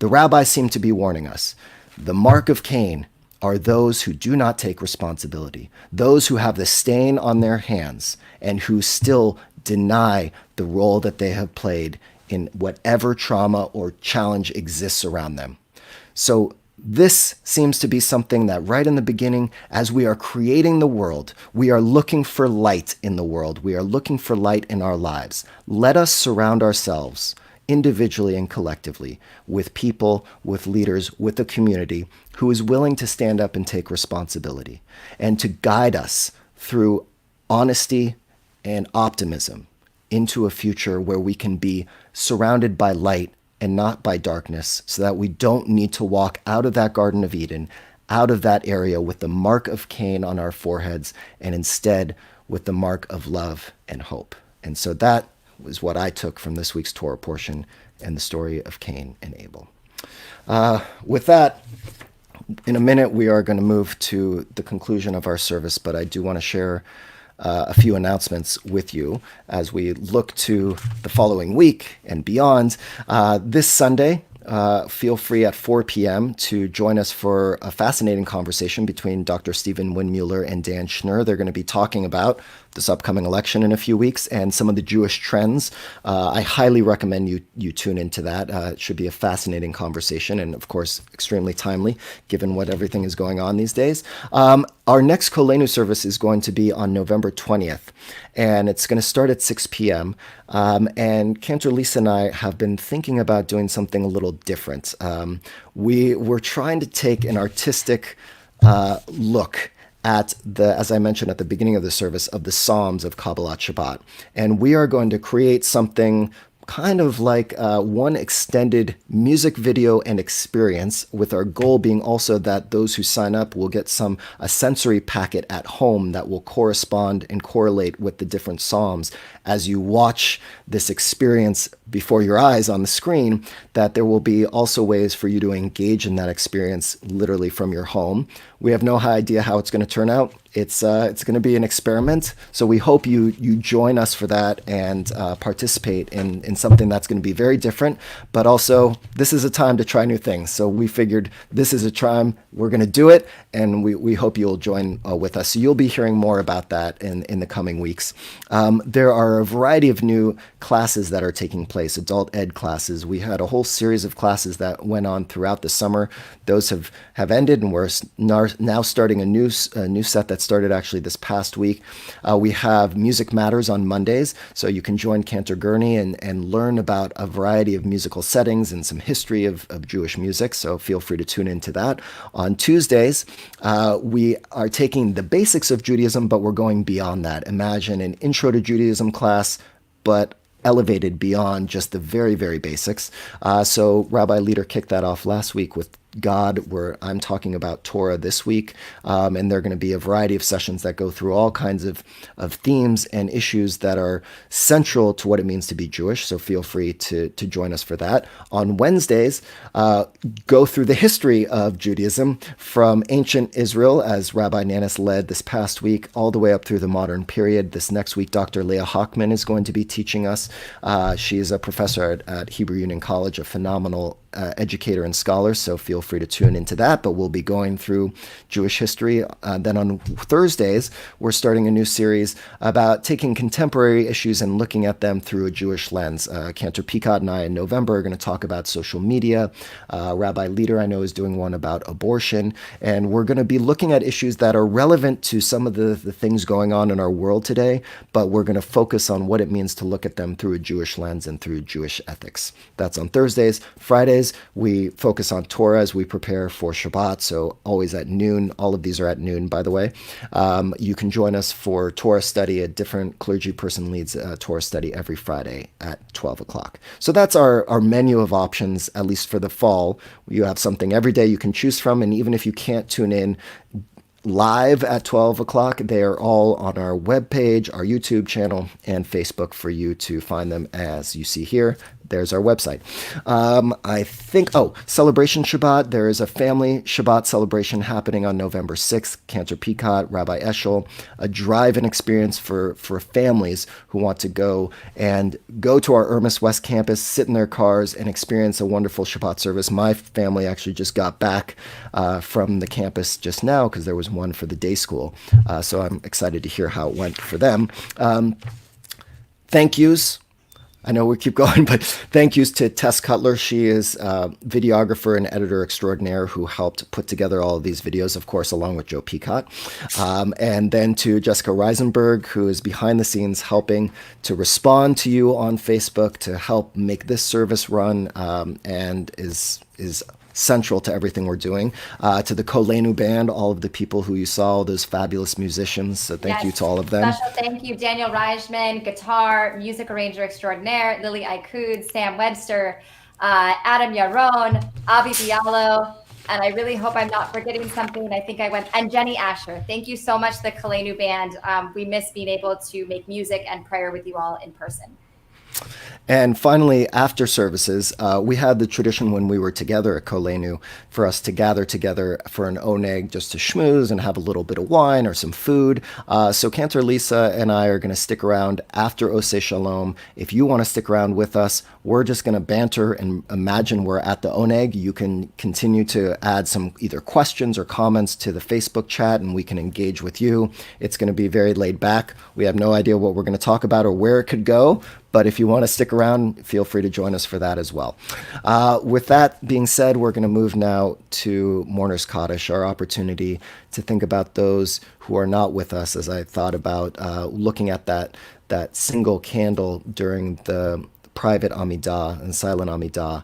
The rabbis seem to be warning us. The mark of Cain are those who do not take responsibility, those who have the stain on their hands and who still deny the role that they have played in whatever trauma or challenge exists around them. So this seems to be something that right in the beginning, as we are creating the world, we are looking for light in the world. We are looking for light in our lives. Let us surround ourselves individually and collectively with people, with leaders, with a community who is willing to stand up and take responsibility and to guide us through honesty and optimism into a future where we can be surrounded by light and not by darkness, so that we don't need to walk out of that Garden of Eden, out of that area with the mark of Cain on our foreheads, and instead with the mark of love and hope. And so that was what I took from this week's Torah portion and the story of Cain and Abel. With that, In a minute, we are going to move to the conclusion of our service, but I do want to share a few announcements with you as we look to the following week and beyond. This Sunday, feel free at 4 p.m. to join us for a fascinating conversation between Dr. Stephen Windmuller and Dan Schnur. They're going to be talking about this upcoming election in a few weeks and some of the Jewish trends. I highly recommend you tune into that. It should be a fascinating conversation and, of course, extremely timely given what everything is going on these days. Our next Koleinu service is going to be on November 20th, and it's going to start at 6 p.m. And Cantor, Lisa, and I have been thinking about doing something a little different. We're trying to take an artistic look at as I mentioned at the beginning of the service, of the Psalms of Kabbalat Shabbat. And we are going to create something kind of like one extended music video and experience, with our goal being also that those who sign up will get a sensory packet at home that will correspond and correlate with the different Psalms. As you watch this experience before your eyes on the screen, that there will be also ways for you to engage in that experience literally from your home. We have no idea how it's going to turn out. It's going to be an experiment, so we hope you join us for that and participate in something that's going to be very different, but also this is a time to try new things. So we figured this is a time we're going to do it, and we hope you'll join with us. So you'll be hearing more about that in the coming weeks. There are a variety of new classes that are taking place, adult ed classes. We had a whole series of classes that went on throughout the summer. Those have ended, and we're now starting a new set that started actually this past week. We have Music Matters on Mondays, so you can join Cantor Gurney and learn about a variety of musical settings and some history of Jewish music, so feel free to tune into that. On Tuesdays, we are taking the basics of Judaism, but we're going beyond that. Imagine an Intro to Judaism class, but elevated beyond just the very, very basics. So Rabbi Leader kicked that off last week with God, where I'm talking about Torah this week, and there are going to be a variety of sessions that go through all kinds of themes and issues that are central to what it means to be Jewish, so feel free to join us for that. On Wednesdays, go through the history of Judaism from ancient Israel, as Rabbi Nanis led this past week, all the way up through the modern period. This next week, Dr. Leah Hochman is going to be teaching us. She is a professor at Hebrew Union College, a phenomenal educator and scholar, so feel free to tune into that, but we'll be going through Jewish history. Then on Thursdays, we're starting a new series about taking contemporary issues and looking at them through a Jewish lens. Cantor Peicott and I in November are going to talk about social media. Rabbi Leader, I know, is doing one about abortion, and we're going to be looking at issues that are relevant to some of the things going on in our world today, but we're going to focus on what it means to look at them through a Jewish lens and through Jewish ethics. That's on Thursdays. Fridays, we focus on Torah as we prepare for Shabbat, so always at noon. All of these are at noon, by the way. You can join us for Torah study. A different clergy person leads a Torah study every Friday at 12 o'clock. So that's our menu of options, at least for the fall. You have something every day you can choose from, and even if you can't tune in live at 12 o'clock, they are all on our webpage, our YouTube channel, and Facebook for you to find them as you see here. There's our website. Celebration Shabbat. There is a family Shabbat celebration happening on November 6th. Cantor Peicott, Rabbi Eshel, a drive-in experience for families who want to go to our Irmis West campus, sit in their cars, and experience a wonderful Shabbat service. My family actually just got back from the campus just now because there was one for the day school. So I'm excited to hear how it went for them. Thank yous. I know we keep going, but thank yous to Tess Cutler. She is a videographer and editor extraordinaire who helped put together all of these videos, of course, along with Joe Peicott. And then to Jessica Reisenberg, who is behind the scenes helping to respond to you on Facebook to help make this service run, and is central to everything we're doing. To the Koleinu Band, all of the people who you saw, all those fabulous musicians. So thank you to all of them. Special thank you, Daniel Reisman, guitar, music arranger extraordinaire, Lily Aikoud, Sam Webster, Adam Yaron, Avi Bialo, and I really hope I'm not forgetting something. I think I went, and Jenny Asher. Thank you so much, the Koleinu Band. We miss being able to make music and prayer with you all in person. And finally, after services, we had the tradition when we were together at Koleinu for us to gather together for an oneg just to schmooze and have a little bit of wine or some food. So Cantor Lisa and I are going to stick around after Oseh Shalom. If you want to stick around with us, we're just going to banter and imagine we're at the oneg. You can continue to add some either questions or comments to the Facebook chat and we can engage with you. It's going to be very laid back. We have no idea what we're going to talk about or where it could go. But if you want to stick around, feel free to join us for that as well. With that being said, we're going to move now to Mourner's Kaddish, our opportunity to think about those who are not with us, as I thought about looking at that single candle during the private Amidah and silent Amidah,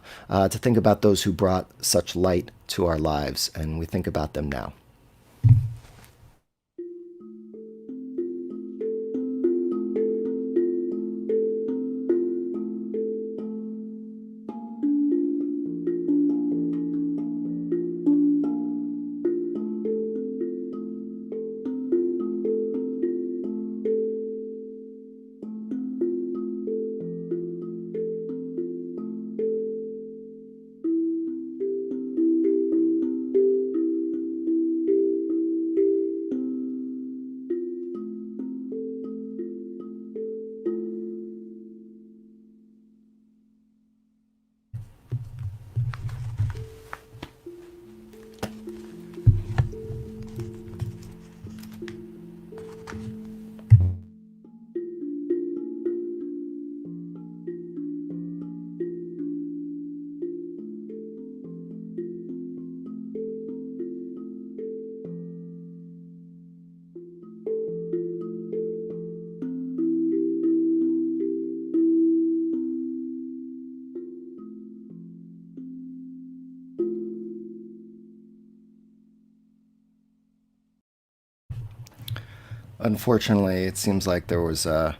to think about those who brought such light to our lives, and we think about them now. Unfortunately, it seems like there was a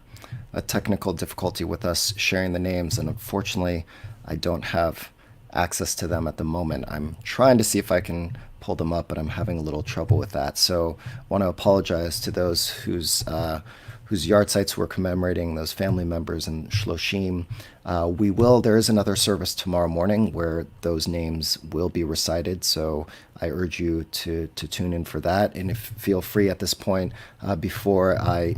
technical difficulty with us sharing the names, and unfortunately, I don't have access to them at the moment. I'm trying to see if I can pull them up, but I'm having a little trouble with that. So I want to apologize to those whose yard sites we're commemorating, those family members in Shloshim. There is another service tomorrow morning where those names will be recited, so I urge you to tune in for that. And feel free at this point, before I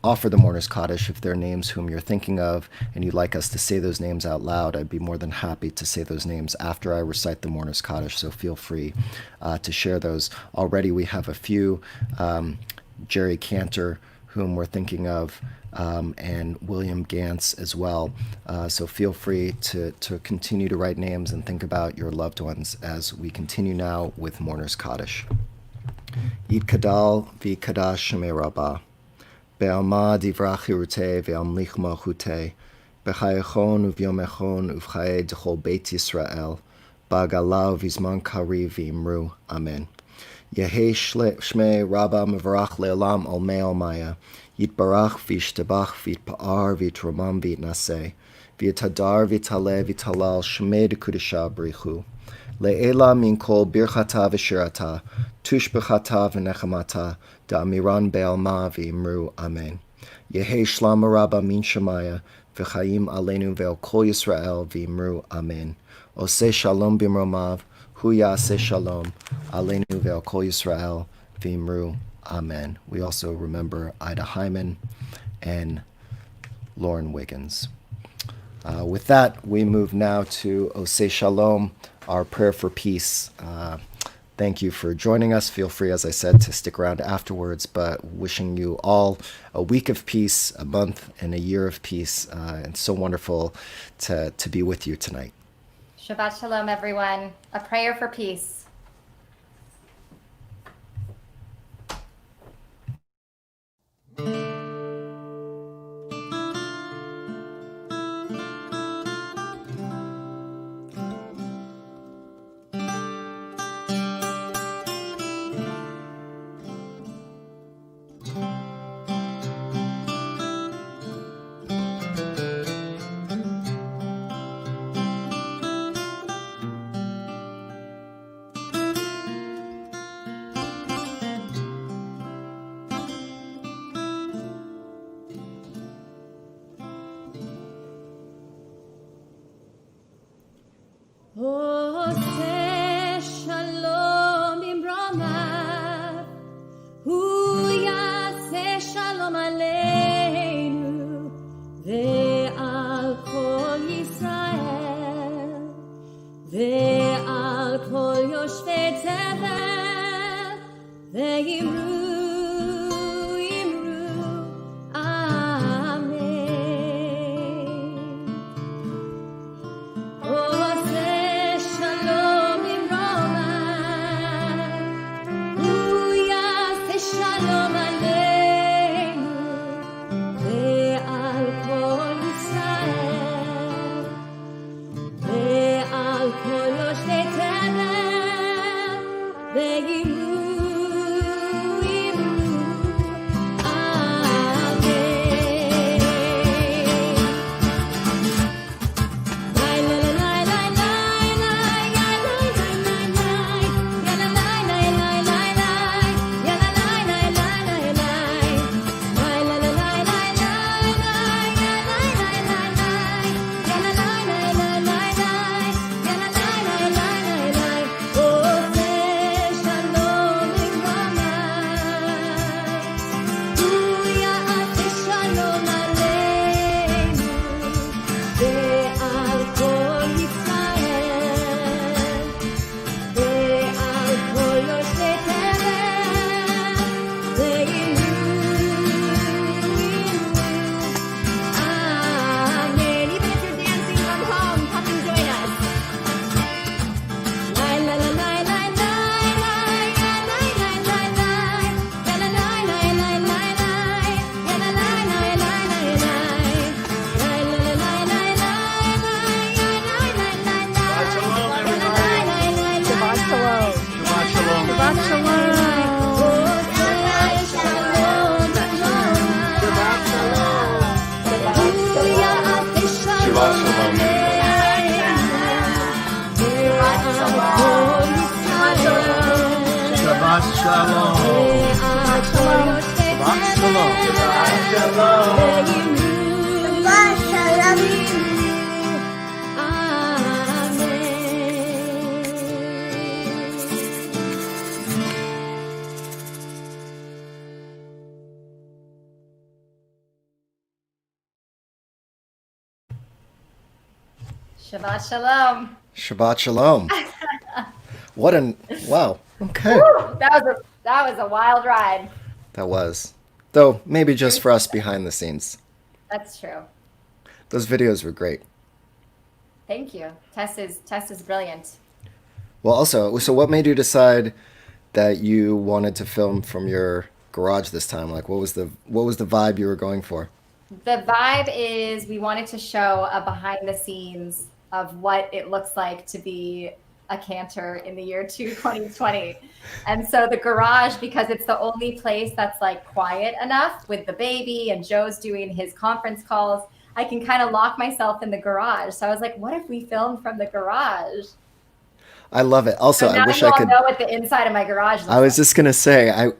offer the Mourner's Kaddish, if there are names whom you're thinking of and you'd like us to say those names out loud, I'd be more than happy to say those names after I recite the Mourner's Kaddish, so feel free to share those. Already we have a few, Jerry Cantor, whom we're thinking of, and William Gantz as well. So feel free to continue to write names and think about your loved ones as we continue now with Mourner's Kaddish. Yitkadal v'kadash shemei Rabba, be'alma divrach hirutei ve'amlich malchutei, b'chayachon uv'yomechon uv'chaye d'chol beit Yisrael, ba'gala uv'izman kari v'imru. Amen. Yehei Shmei Rabba Mevarach Le'olam Olmei Olmaya, Yitbarach v'yishtabach v'yitpa'ar v'yitramam v'yitnaseh, v'yitadar v'yitaleh v'yitalal Shmei D'Kudesha B'richu, Le'ela min kol birchata v'shirata, tushbechata v'nechamata, da'amiran be'alma v'imru. Amen. Yehei Shlama Rabba min Shemaya, v'chayim aleinu ve'al kol Yisrael v'imru. Amen. Oseh Shalom b'mromav, Hu Yaseh Shalom, Aleinu ve'al Kol Yisrael, V'imru. Amen. We also remember Ida Hyman and Lauren Wiggins. With that, we move now to Oseh Shalom, our prayer for peace. Thank you for joining us. Feel free, as I said, to stick around afterwards, but wishing you all a week of peace, a month, and a year of peace. It's so wonderful to be with you tonight. Shabbat Shalom, everyone. A prayer for peace. עושה שלום במרומיו, הוא יעשה שלום עלינו ועל כל ישראל ועל כל יושבי תבל, ואמרו Shabbat Shalom. Shabbat Shalom. Wow. Okay. Woo, that was a wild ride. That was. Though, maybe just for us behind the scenes. That's true. Those videos were great. Thank you. Tess is brilliant. Well, also, so what made you decide that you wanted to film from your garage this time? Like, what was the vibe you were going for? The vibe is we wanted to show a behind the scenes of what it looks like to be a Cantor in the year 2020. And so the garage, because it's the only place that's like quiet enough with the baby and Joe's doing his conference calls, I can kind of lock myself in the garage. So I was like, what if we filmed from the garage? I love it. Also, so I wish I could know what the inside of my garage looks I was like. just going to say,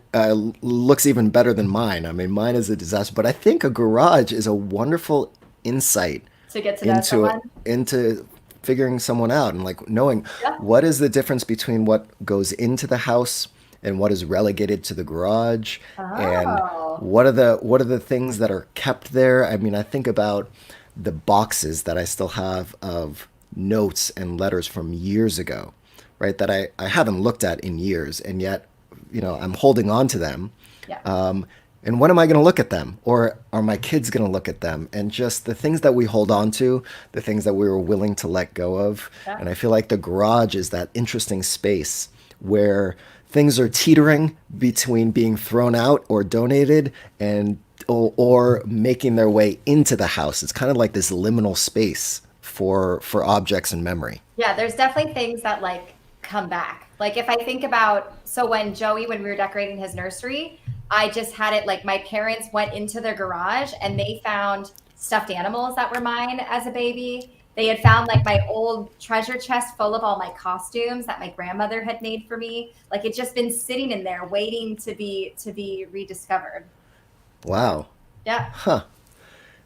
looks even better than mine. I mean, mine is a disaster, but I think a garage is a wonderful insight to get to know someone. Into figuring someone out and like knowing what is the difference between what goes into the house and what is relegated to the garage, and what are the things that are kept there. I mean, I think about the boxes that I still have of notes and letters from years ago, right, that I haven't looked at in years, and yet, you know, I'm holding on to them. And when am I going to look at them? Or are my kids going to look at them? And just the things that we hold on to, the things that we were willing to let go of. And I feel like the garage is that interesting space where things are teetering between being thrown out or donated and or making their way into the house. It's kind of like this liminal space for objects and memory. Yeah, there's definitely things that like come back. Like if I think about, so when we were decorating his nursery, I just had it like my parents went into their garage and they found stuffed animals that were mine as a baby. They had found like my old treasure chest full of all my costumes that my grandmother had made for me. Like it's just been sitting in there waiting to be rediscovered. Wow. Yeah. Huh.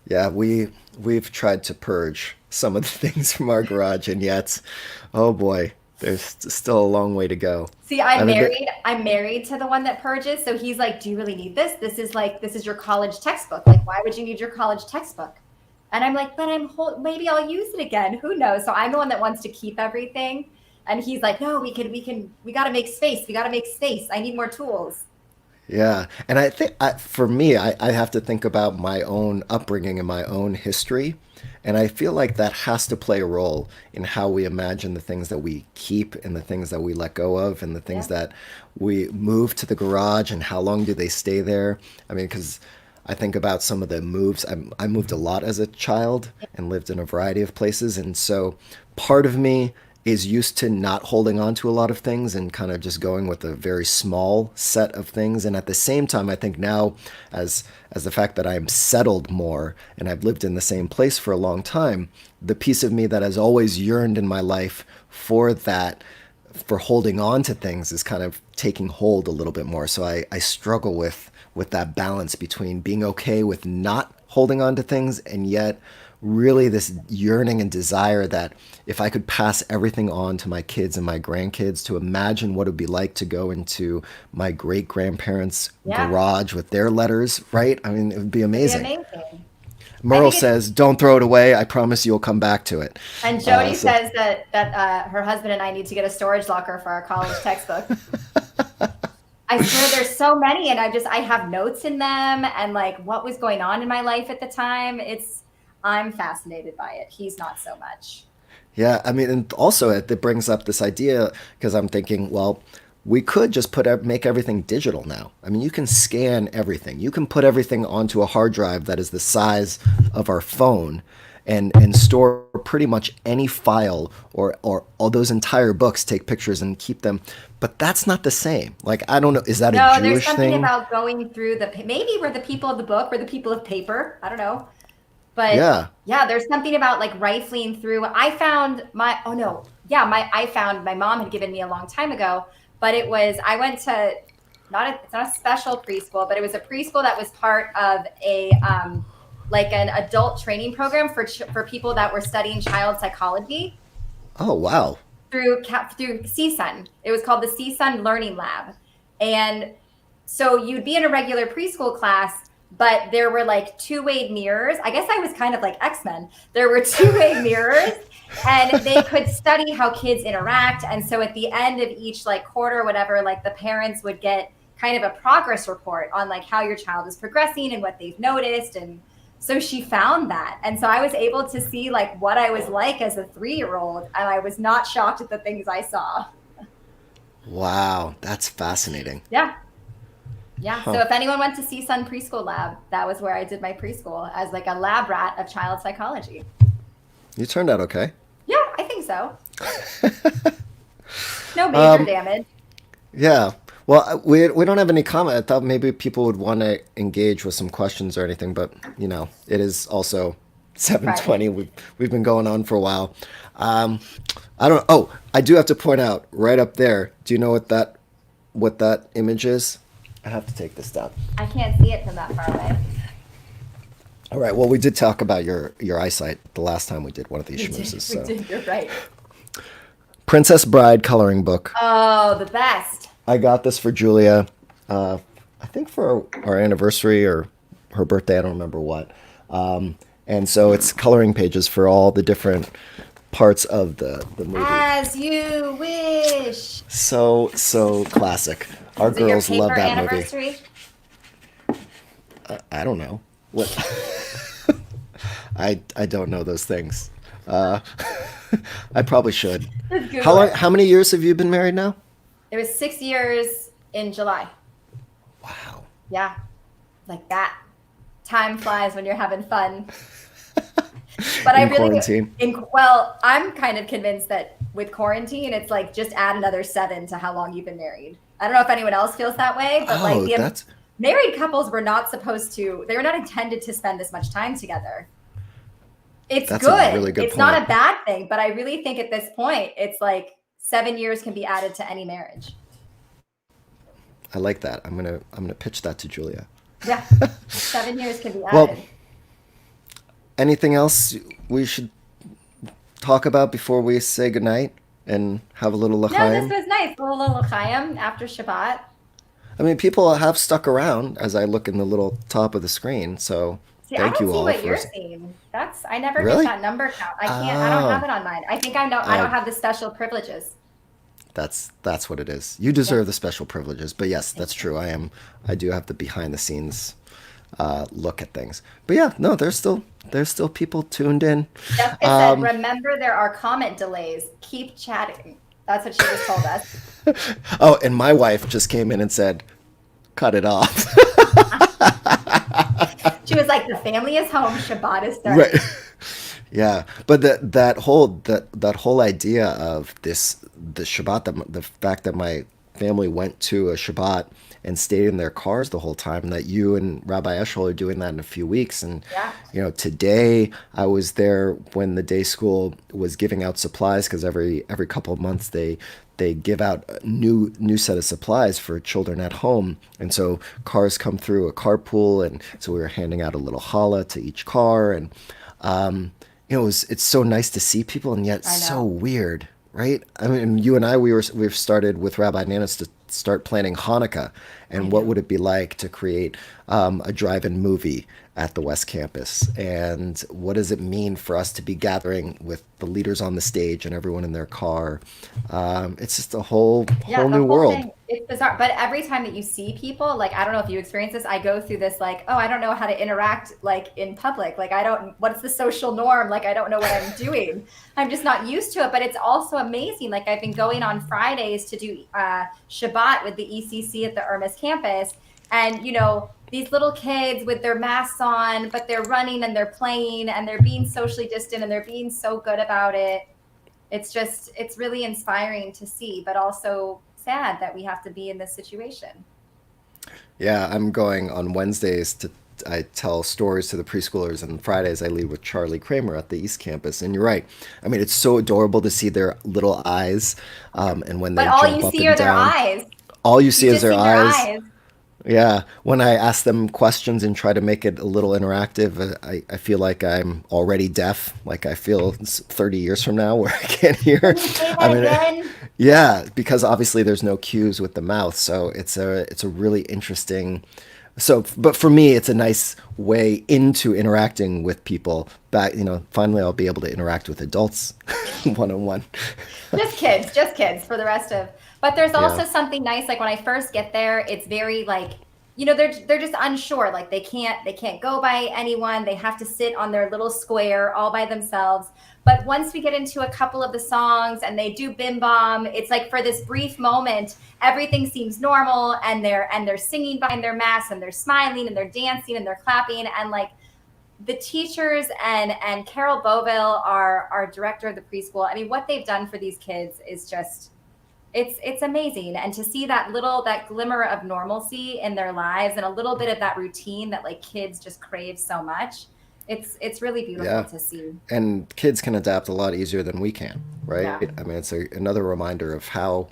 Yeah, we've tried to purge some of the things from our garage, and yet, oh boy, there's still a long way to go. See, I'm married to the one that purges. So he's like, do you really need this? This is your college textbook. Like, why would you need your college textbook? And I'm like, but maybe I'll use it again. Who knows? So I'm the one that wants to keep everything. And he's like, no, we got to make space. We got to make space. I need more tools. Yeah. And I think for me, I have to think about my own upbringing and my own history. And I feel like that has to play a role in how we imagine the things that we keep and the things that we let go of and the things that we move to the garage and how long do they stay there. I mean, because I think about some of the moves. I moved a lot as a child and lived in a variety of places. And so part of me is used to not holding on to a lot of things and kind of just going with a very small set of things. And at the same time, I think now as the fact that I'm settled more and I've lived in the same place for a long time, the piece of me that has always yearned in my life for holding on to things is kind of taking hold a little bit more. So I struggle with that balance between being okay with not holding on to things and yet really this yearning and desire that if I could pass everything on to my kids and my grandkids, to imagine what it would be like to go into my great-grandparents' garage with their letters, right? I mean, it would be amazing. Merle says, don't throw it away. I promise you'll come back to it. And Jody says that her husband and I need to get a storage locker for our college textbook. I swear there's so many, and I have notes in them and like what was going on in my life at the time. I'm fascinated by it. He's not so much. Yeah, I mean, and also it brings up this idea because I'm thinking, well, we could just make everything digital now. I mean, you can scan everything. You can put everything onto a hard drive that is the size of our phone and store pretty much any file or all those entire books, take pictures and keep them. But that's not the same. Like, I don't know. Is that a Jewish thing? No, there's something about going through maybe we're the people of the book, we're the people of paper. I don't know. But yeah, there's something about like rifling through. I found my mom had given me a long time ago, but I went to it's not a special preschool, but it was a preschool that was part of an adult training program for people that were studying child psychology. Oh, wow. Through CSUN. It was called the CSUN Learning Lab. And so you'd be in a regular preschool class, but there were like two-way mirrors. I guess I was kind of like X-Men. There were two-way mirrors and they could study how kids interact. And so at the end of each like quarter or whatever, like the parents would get kind of a progress report on like how your child is progressing and what they've noticed. And so she found that. And so I was able to see like what I was like as a 3-year-old. And I was not shocked at the things I saw. Wow. That's fascinating. Yeah. Yeah. Huh. So if anyone went to CSUN Preschool Lab, that was where I did my preschool as like a lab rat of child psychology. You turned out okay. Yeah, I think so. No major damage. Yeah. Well, we don't have any comment. I thought maybe people would want to engage with some questions or anything, but it is also 7:20. We've been going on for a while. I do have to point out right up there. Do you know what that image is? I have to take this down. I can't see it from that far away. All right. Well, we did talk about your eyesight the last time we did one of these schmoozes. We did. You're right. Princess Bride coloring book. Oh, the best. I got this for Julia, I think for our anniversary or her birthday. I don't remember what. And so it's coloring pages for all the different parts of the movie. As you wish. So classic. Our girls love that anniversary? Movie. I don't know. What? I don't know those things. I probably should. How many years have you been married now? It was 6 years in July. Wow. Yeah. Like that. Time flies when you're having fun. But quarantine. I'm kind of convinced that with quarantine, it's like just add another 7 to how long you've been married. I don't know if anyone else feels that way, but married couples were not they were not intended to spend this much time together. That's good. A really good point. Not a bad thing, but I really think at this point, it's like 7 years can be added to any marriage. I like that. I'm gonna pitch that to Julia. Yeah, 7 years can be added. Well, anything else we should talk about before we say goodnight and have a little No, l'chaim? this was nice. A little l'chaim after Shabbat. I mean, people have stuck around as I look in the little top of the screen. So See, I thank don't you see all what for. you're seeing. I never Really? get that number count. I can't. I don't have it on mine. I think I don't have the special privileges. That's what it is. You deserve the special privileges. But yes, that's true. I do have the behind the scenes look at things. But yeah, no, there's still people tuned in. Jessica said, remember there are comment delays. Keep chatting. That's what she just told us. Oh, and my wife just came in and said, cut it off. She was like, the family is home. Shabbat is done. Right. Yeah, but that whole idea of the Shabbat, the fact that my family went to a Shabbat and stayed in their cars the whole time, and that you and Rabbi Eshel are doing that in a few weeks. And today I was there when the day school was giving out supplies, because every couple of months they give out a new set of supplies for children at home. And so cars come through a carpool, and so we were handing out a little challah to each car. And it's so nice to see people, and yet so weird, right? I mean, you and I, we've started with Rabbi Nanas to start planning Hanukkah, and what would it be like to create a drive-in movie at the West Campus, and what does it mean for us to be gathering with the leaders on the stage and everyone in their car? It's just a whole new world. Thing, it's bizarre, but every time that you see people, like, I don't know if you experience this, I go through this, like, oh, I don't know how to interact, like, in public. Like, what's the social norm? Like, I don't know what I'm doing. I'm just not used to it, but it's also amazing. Like, I've been going on Fridays to do Shabbat with the ECC at the Irmis campus, and, these little kids with their masks on, but they're running and they're playing and they're being socially distant and they're being so good about it. It's really inspiring to see, but also sad that we have to be in this situation. Yeah, I'm going on Wednesdays I tell stories to the preschoolers, and Fridays I lead with Charlie Kramer at the East Campus. And you're right. I mean, it's so adorable to see their little eyes, and when they jump up and down. All you see are their eyes. All you see is their eyes. Yeah, when I ask them questions and try to make it a little interactive, I feel like I'm already deaf. Like I feel 30 years from now where I can't hear. Yeah, because obviously there's no cues with the mouth, so it's a really interesting. So, but for me, it's a nice way into interacting with people. Finally, I'll be able to interact with adults one-on-one. Just kids for the rest of. But there's also something nice. Like when I first get there, it's very like, they're just unsure. Like they can't go by anyone. They have to sit on their little square all by themselves. But once we get into a couple of the songs and they do Bim Bam, it's like for this brief moment, everything seems normal, and they're singing behind their masks, and they're smiling and they're dancing and they're clapping, and like the teachers and Carol Boville, our director of the preschool. I mean, what they've done for these kids is just. It's amazing. And to see that glimmer of normalcy in their lives and a little bit of that routine that like kids just crave so much, it's really beautiful to see. And kids can adapt a lot easier than we can, right? Yeah. I mean, it's another reminder of how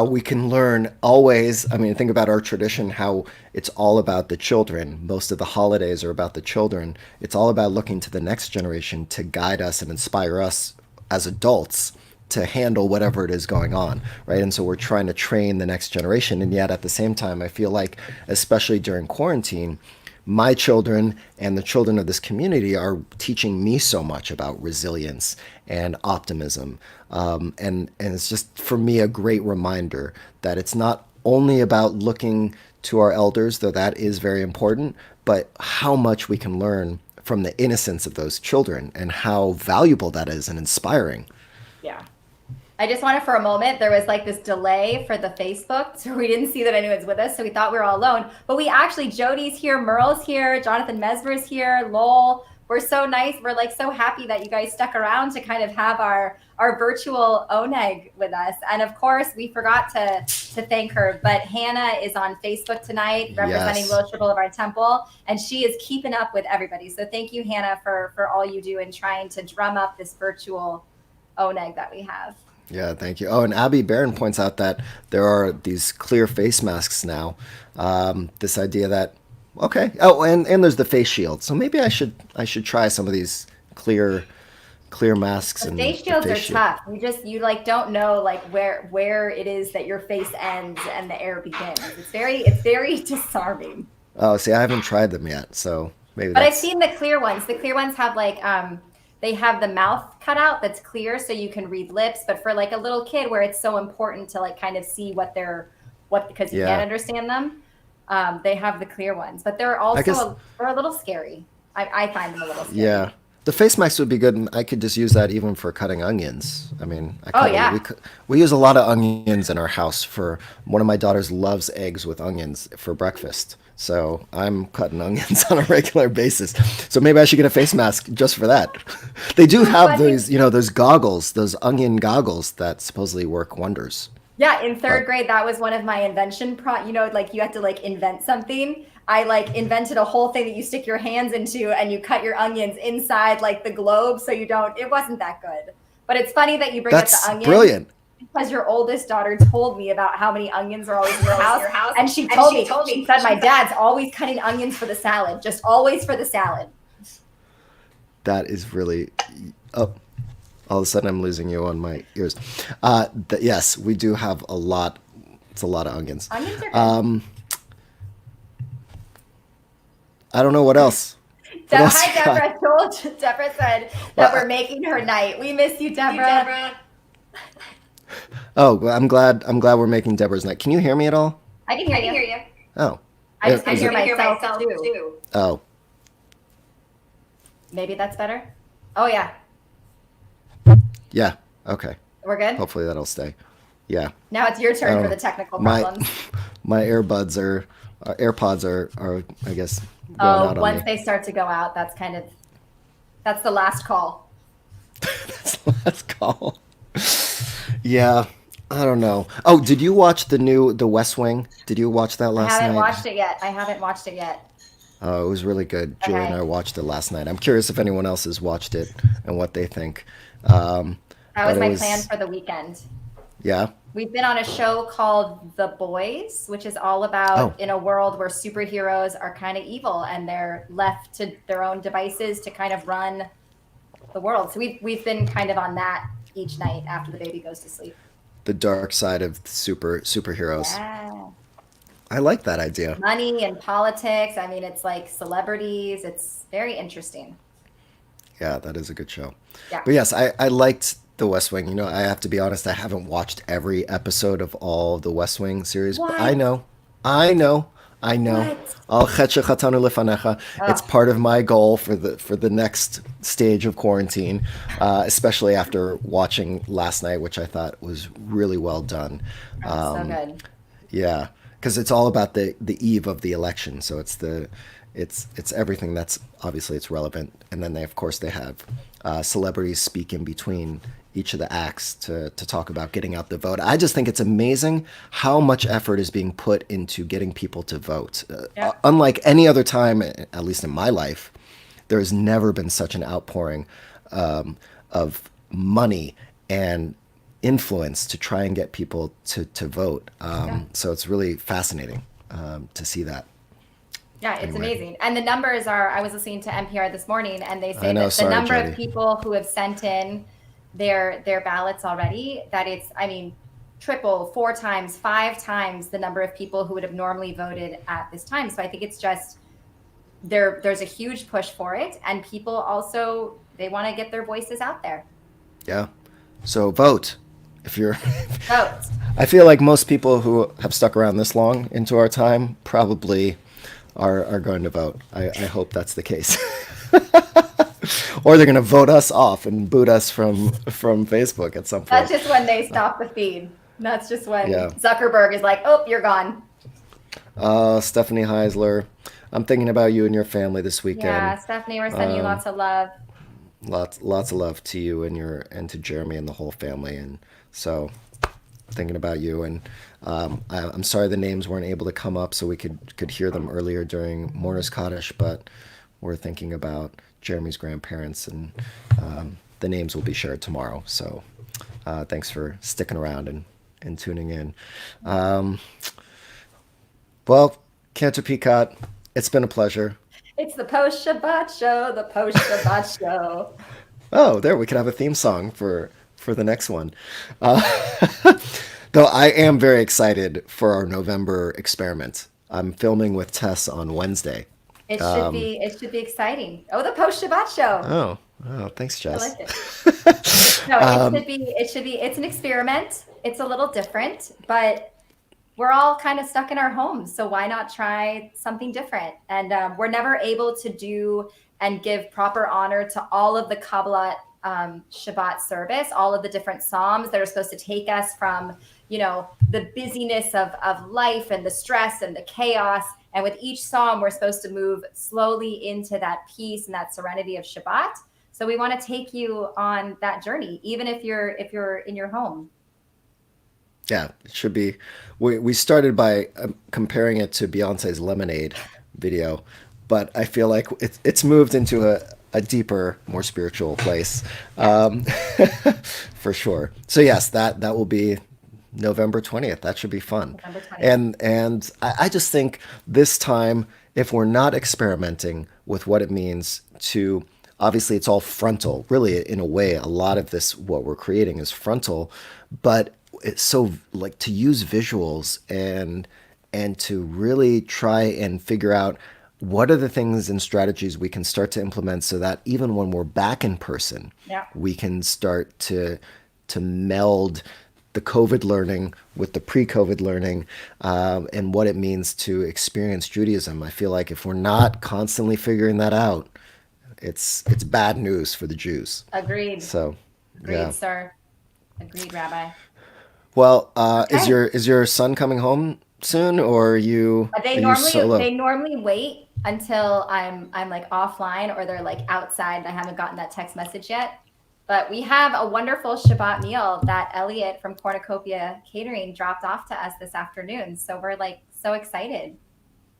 we can learn always. I mean, think about our tradition, how it's all about the children. Most of the holidays are about the children. It's all about looking to the next generation to guide us and inspire us as adults to handle whatever it is going on, right? And so we're trying to train the next generation. And yet at the same time, I feel like, especially during quarantine, my children and the children of this community are teaching me so much about resilience and optimism. And it's just, for me, a great reminder that it's not only about looking to our elders, though that is very important, but how much we can learn from the innocence of those children and how valuable that is and inspiring. Yeah. I just wanted, for a moment, there was like this delay for the Facebook, so we didn't see that anyone's with us, so we thought we were all alone. But we actually, Jody's here, Merle's here, Jonathan Mesmer's here, Lowell. We're so nice. We're like so happy that you guys stuck around to kind of have our virtual Oneg with us. And of course, we forgot to thank her, but Hannah is on Facebook tonight representing Wilshire Boulevard Temple, and she is keeping up with everybody. So thank you, Hannah, for all you do in trying to drum up this virtual Oneg that we have. Yeah, thank you. Oh, and Abby Barron points out that there are these clear face masks now. This idea that, okay. Oh, and there's the face shield. So maybe I should try some of these clear clear masks The and face the shields face are shield. tough. You like don't know like where it is that your face ends and the air begins. It's very disarming. Oh, see, I haven't tried them yet, so maybe But I've that's seen the clear ones. The clear ones have like they have the mouth cut out that's clear so you can read lips. But for like a little kid where it's so important to like kind of see because you Yeah. can't understand them, they have the clear ones. But they're also guess- they're a little scary. I find them a little scary. yeah. The face mask would be good, and I could just use that even for cutting onions. I mean, Yeah. we use a lot of onions in our house. For one of my daughters loves eggs with onions for breakfast, so I'm cutting onions on a regular basis. So maybe I should get a face mask just for that. They do have those, those goggles, those onion goggles that supposedly work wonders. Yeah, in third grade, that was one of my invention like you had to like invent something. I like invented a whole thing that you stick your hands into and you cut your onions inside like the globe so you don't, it wasn't that good. But it's funny that you bring That's up the onions. brilliant. Because your oldest daughter told me about how many onions are always in your house. And she told me, she said, my dad's always cutting onions for the salad, just always for the salad. That is really, all of a sudden I'm losing you on my ears. Yes, we do have a lot. It's a lot of onions. Onions are good. I don't know what else. Hi, Deborah. Deborah said that we're making her night. We miss you, Deborah. Oh, well, I'm glad we're making Deborah's night. Can you hear me at all? I can hear you. Oh. I just can hear myself too. Oh. Maybe that's better. Oh yeah. Yeah. Okay. We're good? Hopefully that'll stay. Yeah. Now it's your turn for the technical problems. My AirPods are I guess going out on once me. they start to go out, that's the last call. That's the last call. Yeah. I don't know. Oh, did you watch The West Wing? Did you watch that last night? I haven't watched it yet. Oh, it was really good. Julie and I watched it last night. I'm curious if anyone else has watched it and what they think. That was my plan for the weekend. Yeah. We've been on a show called The Boys, which is all about in a world where superheroes are kind of evil and they're left to their own devices to kind of run the world. So we've been kind of on that each night after the baby goes to sleep. The dark side of superheroes. Yeah. I like that idea. Money and politics. I mean, it's like celebrities. It's very interesting. Yeah, that is a good show. Yeah. But yes, I liked The West Wing. You know, I have to be honest, I haven't watched every episode of all the West Wing series. What? But I know. What? Al chetche chatanu lefanecha. It's part of my goal for the next stage of quarantine, especially after watching last night, which I thought was really well done. So good. Yeah, because it's all about the eve of the election, so it's everything that's obviously it's relevant, and then they have celebrities speak in between each of the acts to talk about getting out the vote. I just think it's amazing how much effort is being put into getting people to vote. Unlike any other time, at least in my life, there has never been such an outpouring of money and influence to try and get people to vote. So it's really fascinating to see that. Yeah, it's amazing. And the numbers are, I was listening to NPR this morning and they say that the number of people who have sent in their ballots already, that it's, I mean, triple, 4 times, 5 times the number of people who would have normally voted at this time. So I think it's just, there's a huge push for it. And people also, they want to get their voices out there. Yeah. So vote. If you're vote. I feel like most people who have stuck around this long into our time probably are going to vote. I hope that's the case. Or they're going to vote us off and boot us from Facebook at some point. That's just when they stop the feed. That's just when Yeah. Zuckerberg is like, oh, you're gone. Stephanie Heisler, I'm thinking about you and your family this weekend. Yeah, Stephanie, we're sending you lots of love. Lots of love to you and to Jeremy and the whole family. And so thinking about you, and I'm sorry the names weren't able to come up so we could hear them earlier during Mourner's Kaddish, but we're thinking about Jeremy's grandparents, and the names will be shared tomorrow. So thanks for sticking around and tuning in. Well, Cantor Peicott, it's been a pleasure. It's the post-Shabbat show, Oh, there, we could have a theme song for the next one. Though I am very excited for our November experiment. I'm filming with Tess on Wednesday. It should be exciting. Oh, the post Shabbat show. Oh, thanks, Jess. I like it. No, it should be, it's an experiment. It's a little different, but we're all kind of stuck in our homes. So why not try something different? And we're never able to do and give proper honor to all of the Kabbalat Shabbat service, all of the different psalms that are supposed to take us from, the busyness of life and the stress and the chaos. And with each psalm, we're supposed to move slowly into that peace and that serenity of Shabbat. So we want to take you on that journey, even if you're in your home. Yeah, it should be. We started by comparing it to Beyonce's Lemonade video, but I feel like it's moved into a deeper, more spiritual place, for sure. So yes, that will be November 20th. That should be fun. November 20th. And I just think this time, if we're not experimenting with what it means to, obviously it's all frontal, really in a way, a lot of this, what we're creating is frontal, but it's so like to use visuals and to really try and figure out what are the things and strategies we can start to implement so that even when we're back in person, we can start to meld the COVID learning with the pre-COVID learning, and what it means to experience Judaism. I feel like if we're not constantly figuring that out, it's bad news for the Jews. Agreed. So, agreed, sir. Agreed, Rabbi. Well, is your son coming home soon, or are you solo? They normally wait until I'm like offline or they're like outside. I haven't gotten that text message yet. But we have a wonderful Shabbat meal that Elliot from Cornucopia Catering dropped off to us this afternoon. So we're like so excited.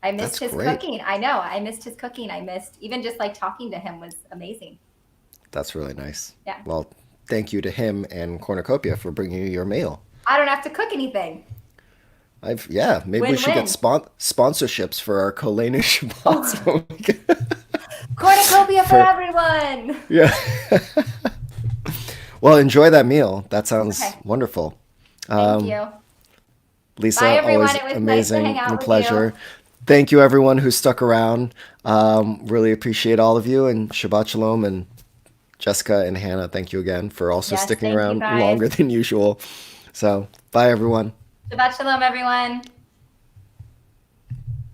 I missed his cooking. I know. I missed his cooking. I missed even just like talking to him was amazing. That's really nice. Yeah. Well, thank you to him and Cornucopia for bringing you your meal. I don't have to cook anything. Maybe we should get sponsorships for our Koleinu Shabbat. Cornucopia for everyone. Yeah. Well, enjoy that meal. That sounds wonderful. Thank you. Lisa, bye, everyone. always It was amazing nice to hang out and with pleasure. you. Thank you, everyone who stuck around. Really appreciate all of you, and Shabbat Shalom. And Jessica and Hannah, thank you again for also sticking around longer than usual. So, bye, everyone. Shabbat Shalom, everyone.